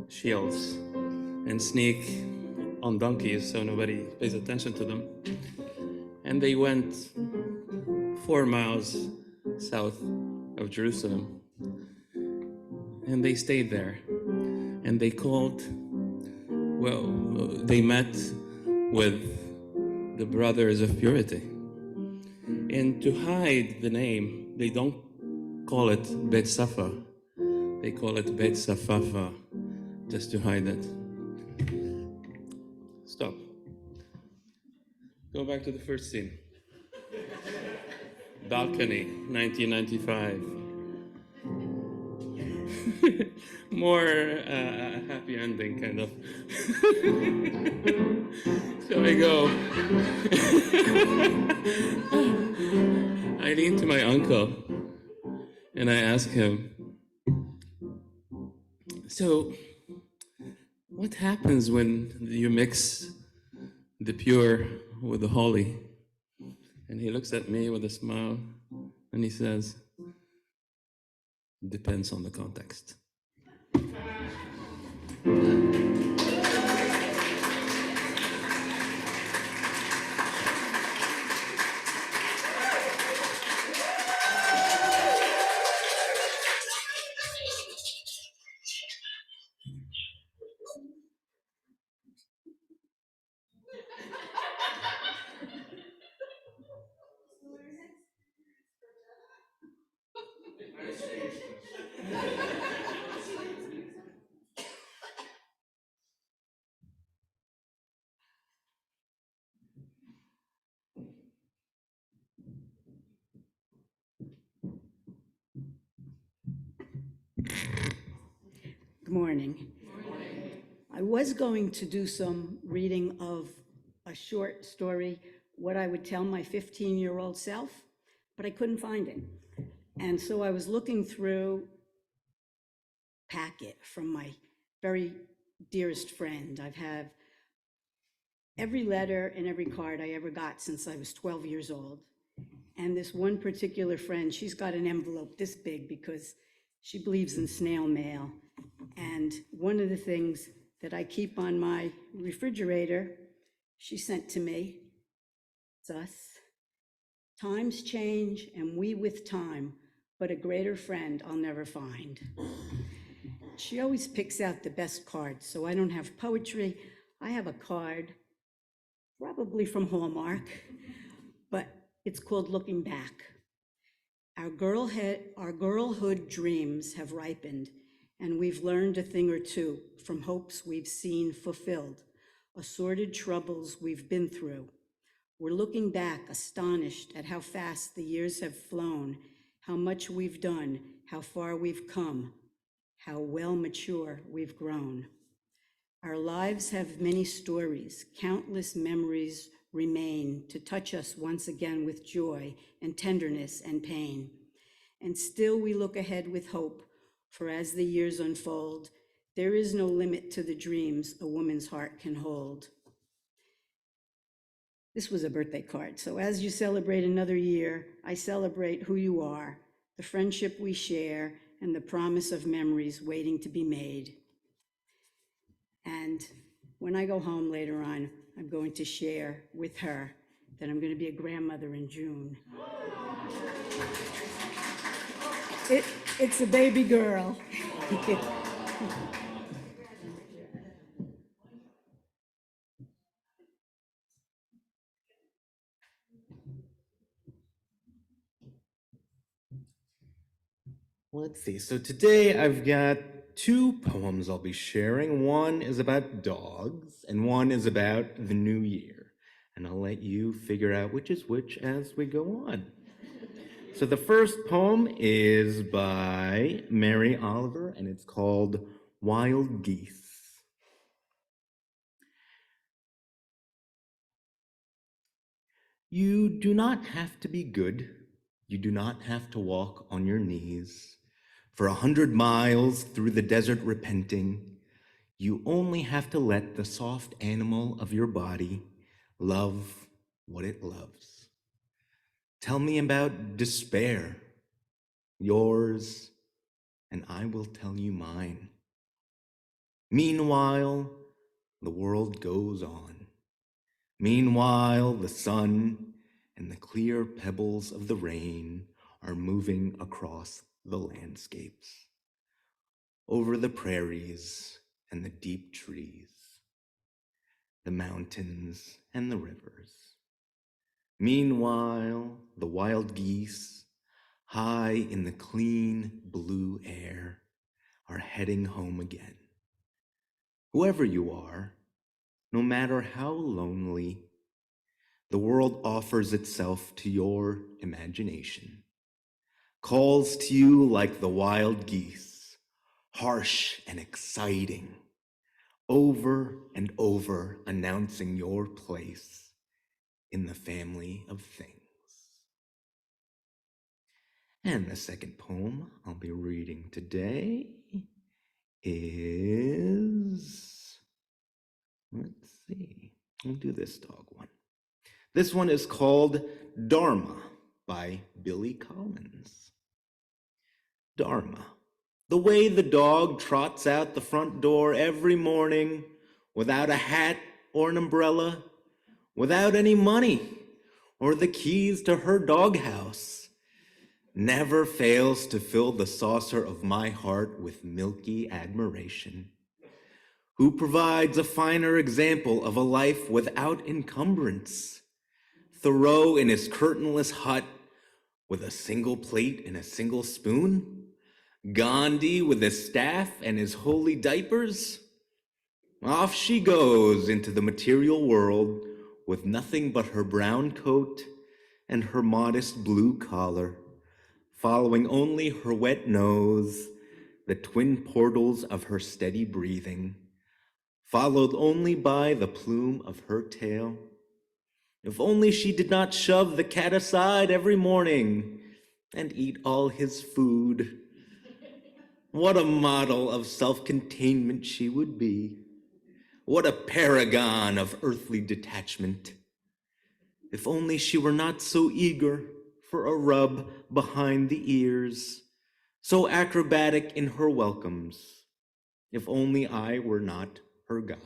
shields and sneak on donkeys so nobody pays attention to them. And they went 4 miles south of Jerusalem. And they stayed there. And they they met with the Brothers of Purity. And to hide the name, they don't call it Bet Safa. They call it Bet Safafa, just to hide it. Stop. Go back to the first scene. Balcony, 1995. More happy ending, kind of. So I go. I lean to my uncle and I ask him, so what happens when you mix the pure with the holy? And he looks at me with a smile and he says, depends on the context. Good morning. I was going to do some reading of a short story, what I would tell my 15-year-old self, but I couldn't find it. And so I was looking through a packet from my very dearest friend. I've had every letter and every card I ever got since I was 12 years old. And this one particular friend, she's got an envelope this big because she believes in snail mail. And one of the things that I keep on my refrigerator, she sent to me, it's us. Times change and we with time, but a greater friend I'll never find. She always picks out the best cards, so I don't have poetry. I have a card, probably from Hallmark, but It's called Looking Back. Our girlhood dreams have ripened, and we've learned a thing or two from hopes we've seen fulfilled, assorted troubles we've been through. We're looking back, astonished at how fast the years have flown, how much we've done, how far we've come, how well mature we've grown. Our lives have many stories, countless memories remain to touch us once again with joy and tenderness and pain. And still we look ahead with hope, for as the years unfold, there is no limit to the dreams a woman's heart can hold. This was a birthday card, so as you celebrate another year, I celebrate who you are, the friendship we share, and the promise of memories waiting to be made. And when I go home later on, I'm going to share with her that I'm going to be a grandmother in June. It's a baby girl. Let's see. So today I've got two poems I'll be sharing. One is about dogs, and one is about the new year. And I'll let you figure out which is which as we go on. So the first poem is by Mary Oliver, and it's called Wild Geese. You do not have to be good. You do not have to walk on your knees. For 100 miles through the desert repenting, you only have to let the soft animal of your body love what it loves. Tell me about despair, yours, and I will tell you mine. Meanwhile, the world goes on. Meanwhile, the sun and the clear pebbles of the rain are moving across the landscapes, over the prairies and the deep trees, the mountains and the rivers. Meanwhile, the wild geese, high in the clean blue air, are heading home again. Whoever you are, no matter how lonely, the world offers itself to your imagination, calls to you like the wild geese, harsh and exciting, over and over announcing your place in the family of things. And the second poem I'll be reading today is, let's see, we'll do this dog one. This one is called Dharma by Billy Collins. Dharma. The way the dog trots out the front door every morning without a hat or an umbrella, without any money or the keys to her doghouse, never fails to fill the saucer of my heart with milky admiration. Who provides a finer example of a life without encumbrance? Thoreau in his curtainless hut with a single plate and a single spoon? Gandhi with his staff and his holy diapers? Off she goes into the material world with nothing but her brown coat and her modest blue collar, following only her wet nose, the twin portals of her steady breathing, followed only by the plume of her tail. If only she did not shove the cat aside every morning and eat all his food. What a model of self-containment she would be. What a paragon of earthly detachment. If only she were not so eager for a rub behind the ears, so acrobatic in her welcomes. If only I were not her God.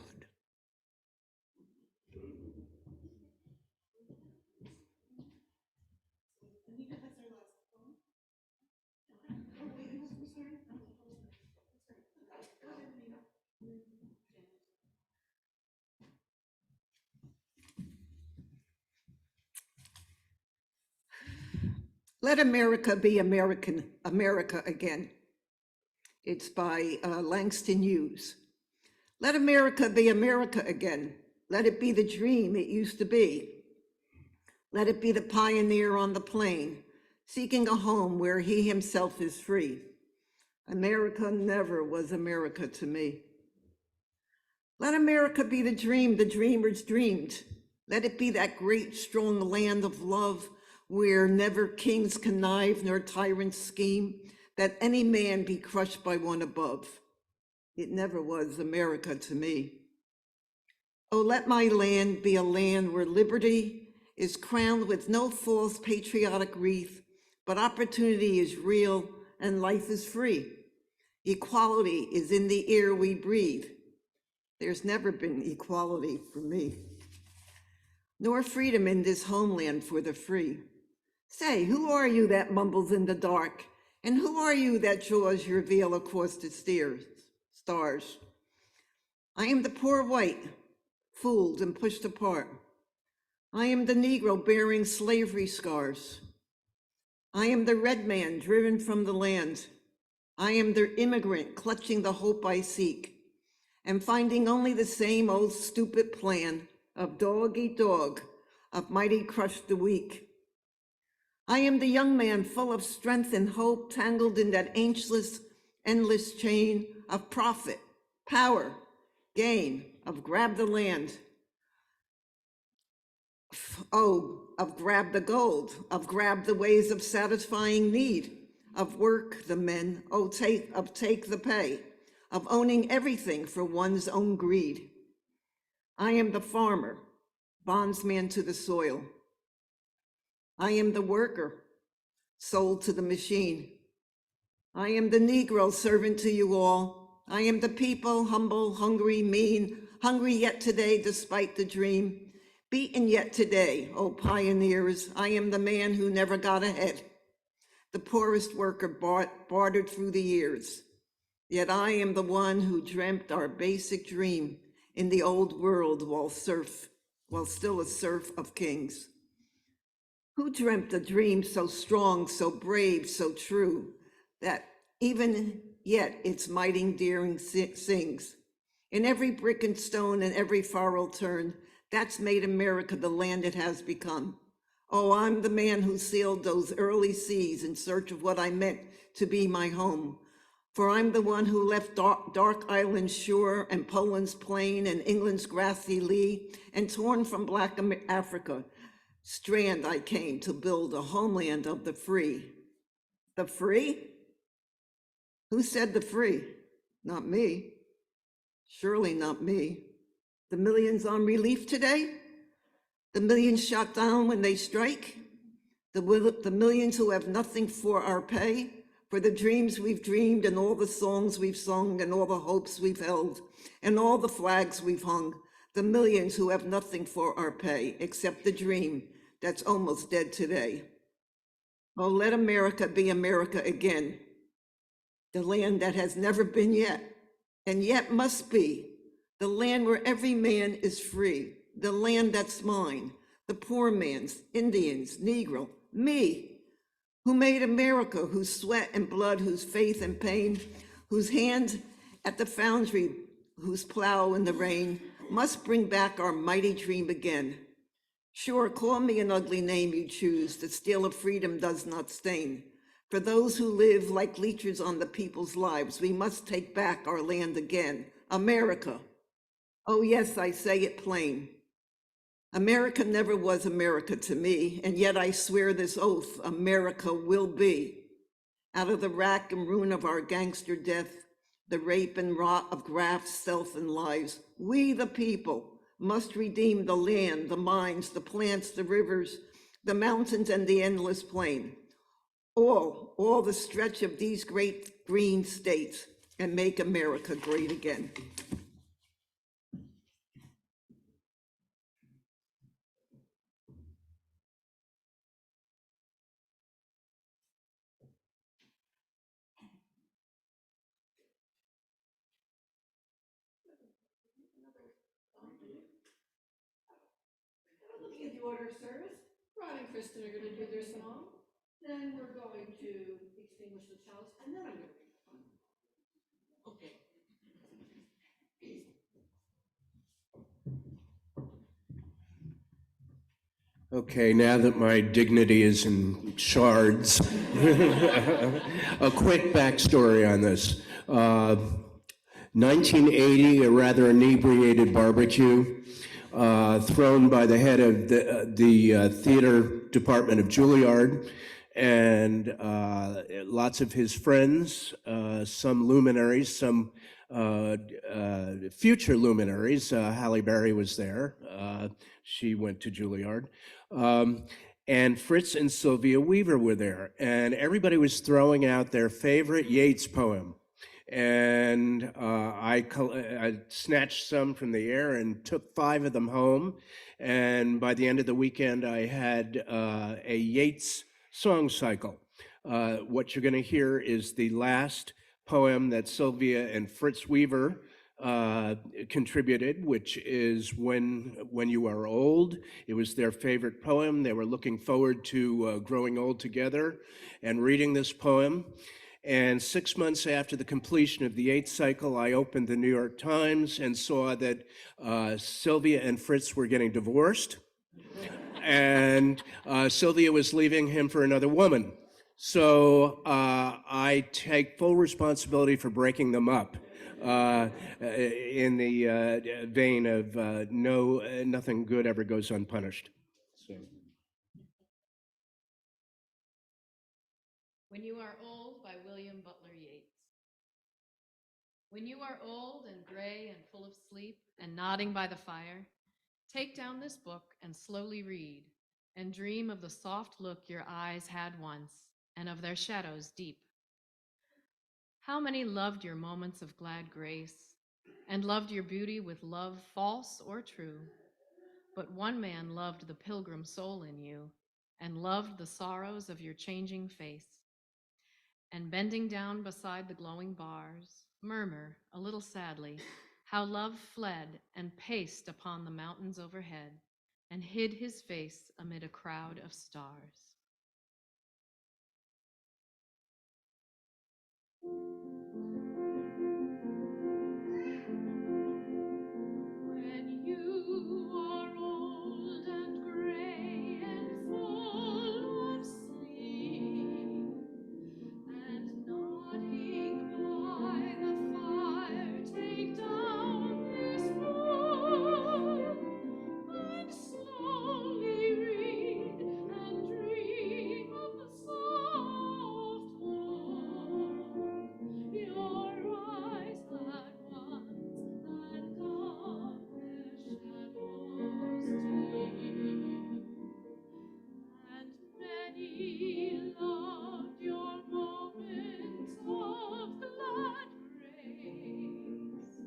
Let America be America again. It's by Langston Hughes. Let America be America again. Let it be the dream it used to be. Let it be the pioneer on the plain, seeking a home where he himself is free. America never was America to me. Let America be the dream the dreamers dreamed. Let it be that great, strong land of love where never kings connive nor tyrants scheme, that any man be crushed by one above. It never was America to me. Oh, let my land be a land where liberty is crowned with no false patriotic wreath, but opportunity is real and life is free. Equality is in the air we breathe. There's never been equality for me, nor freedom in this homeland for the free. Say, who are you that mumbles in the dark? And who are you that draws your veil across the stars? I am the poor white, fooled and pushed apart. I am the Negro bearing slavery scars. I am the red man driven from the land. I am the immigrant clutching the hope I seek and finding only the same old stupid plan of dog eat dog, of mighty crush the weak. I am the young man full of strength and hope, tangled in that ageless, endless chain of profit, power, gain, of grab the land. Oh, of grab the gold, of grab the ways of satisfying need, of work the men, oh, take the pay, of owning everything for one's own greed. I am the farmer, bondsman to the soil. I am the worker, sold to the machine. I am the Negro servant to you all. I am the people, humble, hungry, mean, hungry yet today despite the dream. Beaten yet today, oh pioneers, I am the man who never got ahead. The poorest worker bartered through the years. Yet I am the one who dreamt our basic dream in the old world while still a serf of kings. Who dreamt a dream so strong, so brave, so true, that even yet its mighty daring sings? In every brick and stone and every furrow turn, that's made America the land it has become. Oh, I'm the man who sailed those early seas in search of what I meant to be my home. For I'm the one who left dark Ireland's shore and Poland's plain and England's grassy lea, and torn from Black Africa, strand I came to build a homeland of the free. The free? Who said the free? Not me. Surely not me. The millions on relief today? The millions shot down when they strike? The millions who have nothing for our pay? For the dreams we've dreamed and all the songs we've sung and all the hopes we've held and all the flags we've hung? The millions who have nothing for our pay except the dream that's almost dead today. Oh, let America be America again. The land that has never been yet, and yet must be. The land where every man is free. The land that's mine. The poor man's, Indians, Negro, me, who made America, whose sweat and blood, whose faith and pain, whose hand at the foundry, whose plow in the rain, must bring back our mighty dream again. Sure, call me an ugly name you choose, the steel of freedom does not stain. For those who live like leeches on the people's lives, we must take back our land again, America. Oh yes, I say it plain. America never was America to me, and yet I swear this oath, America will be. Out of the rack and ruin of our gangster death, the rape and rot of graft, self, and lives, we the people must redeem the land, the mines, the plants, the rivers, the mountains, and the endless plain. All the stretch of these great green states, and make America great again. Looking at the order of service, Ron and Kristen are going to do their song. Then we're going to extinguish the chalice, and then I'm going to read the poem. Okay. Okay, now that my dignity is in shards, a quick backstory on this. 1980, a rather inebriated barbecue thrown by the head of the theater department of Juilliard, and lots of his friends, some luminaries, some future luminaries. Halle Berry was there. She went to Juilliard. And Fritz and Sylvia Weaver were there, and everybody was throwing out their favorite Yeats poem. And I snatched some from the air and took 5 of them home. And by the end of the weekend, I had a Yeats song cycle. What you're going to hear is the last poem that Sylvia and Fritz Weaver contributed, which is When You Are Old. It was their favorite poem. They were looking forward to growing old together and reading this poem. And 6 months after the completion of the Yeats cycle, I opened the New York Times and saw that Sylvia and Fritz were getting divorced. And Sylvia was leaving him for another woman. So I take full responsibility for breaking them up. In the vein of nothing good ever goes unpunished. So. When You Are Old by William Butler Yeats. When you are old and gray and full of sleep and nodding by the fire, take down this book and slowly read, and dream of the soft look your eyes had once and of their shadows deep. How many loved your moments of glad grace and loved your beauty with love false or true? But one man loved the pilgrim soul in you and loved the sorrows of your changing face. And bending down beside the glowing bars, murmur a little sadly how love fled and paced upon the mountains overhead and hid his face amid a crowd of stars. When you are old and gray and full of sleep, and nodding by the fire, take down this book and slowly read and dream of the soft warmth your eyes had once and of their shadows deep. And many loved your moments of glad grace,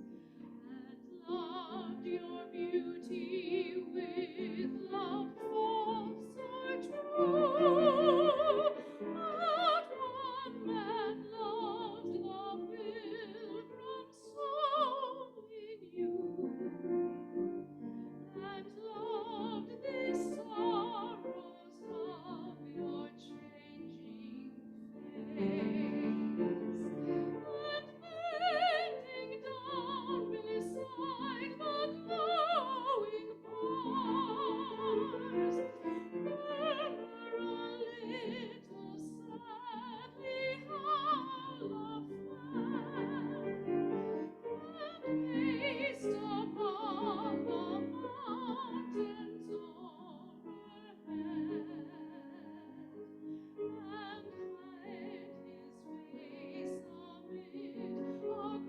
and loved your beauty with love false or true. But one man loved the pilgrim soul in you, and loved the sorrows of your changing face. And bending down beside the glowing bars, murmur a little sadly how love fled and paced upon the mountains overhead, and hid his face amid a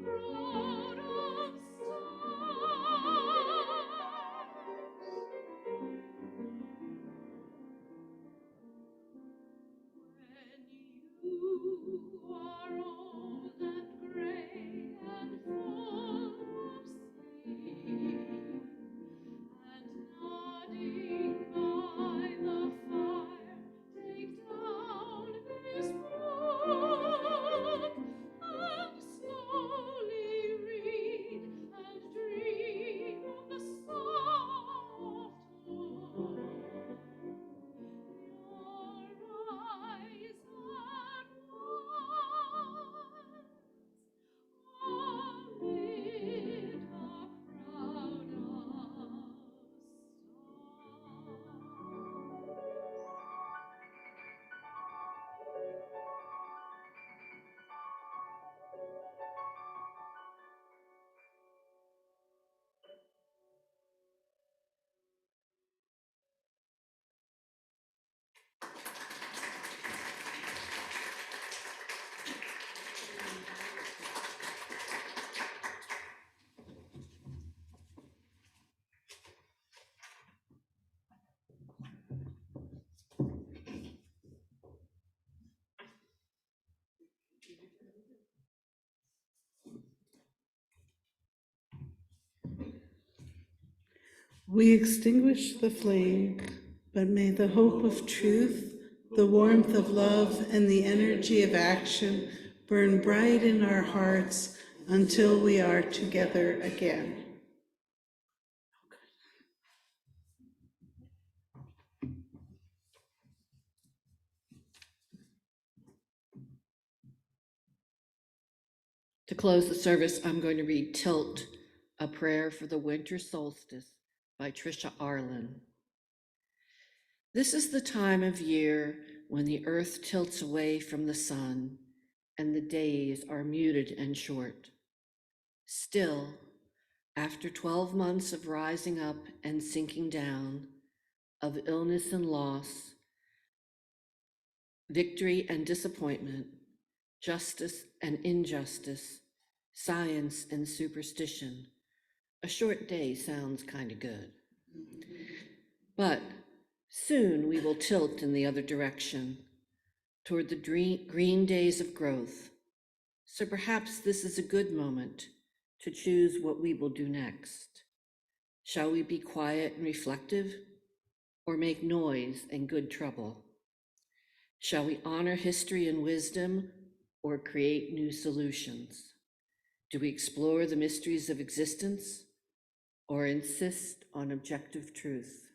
crowd of When you are old and gray and full of sleep, and nodding by the fire, take down this book and slowly read and dream of the soft warmth your We extinguish the flame, but may the hope of truth, the warmth of love, and the energy of action burn bright in our hearts until we are together again. To close the service, I'm going to read Tilt, a Prayer for the Winter Solstice by Trisha Arlen. This is the time of year when the earth tilts away from the sun and the days are muted and short. Still, after 12 months of rising up and sinking down, of illness and loss, victory and disappointment, justice and injustice, science and superstition, a short day sounds kind of good. But soon we will tilt in the other direction, toward the green days of growth. So perhaps this is a good moment to choose what we will do next. Shall we be quiet and reflective, or make noise and good trouble? Shall we honor history and wisdom, or create new solutions? Do we explore the mysteries of existence, or insist on objective truth?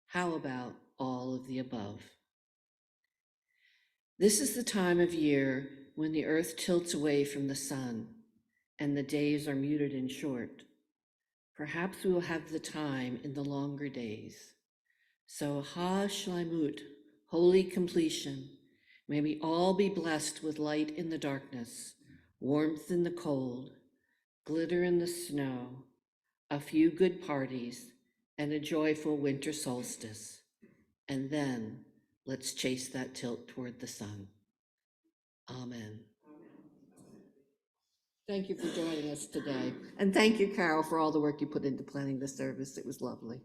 How about all of the above? This is the time of year when the earth tilts away from the sun and the days are muted and short. Perhaps we will have the time in the longer days. So Ha Shlemut, holy completion, may we all be blessed with light in the darkness, warmth in the cold, glitter in the snow, a few good parties, and a joyful winter solstice. And then let's chase that tilt toward the sun. Amen. Thank you for joining us today. And thank you, Carol, for all the work you put into planning this service. It was lovely.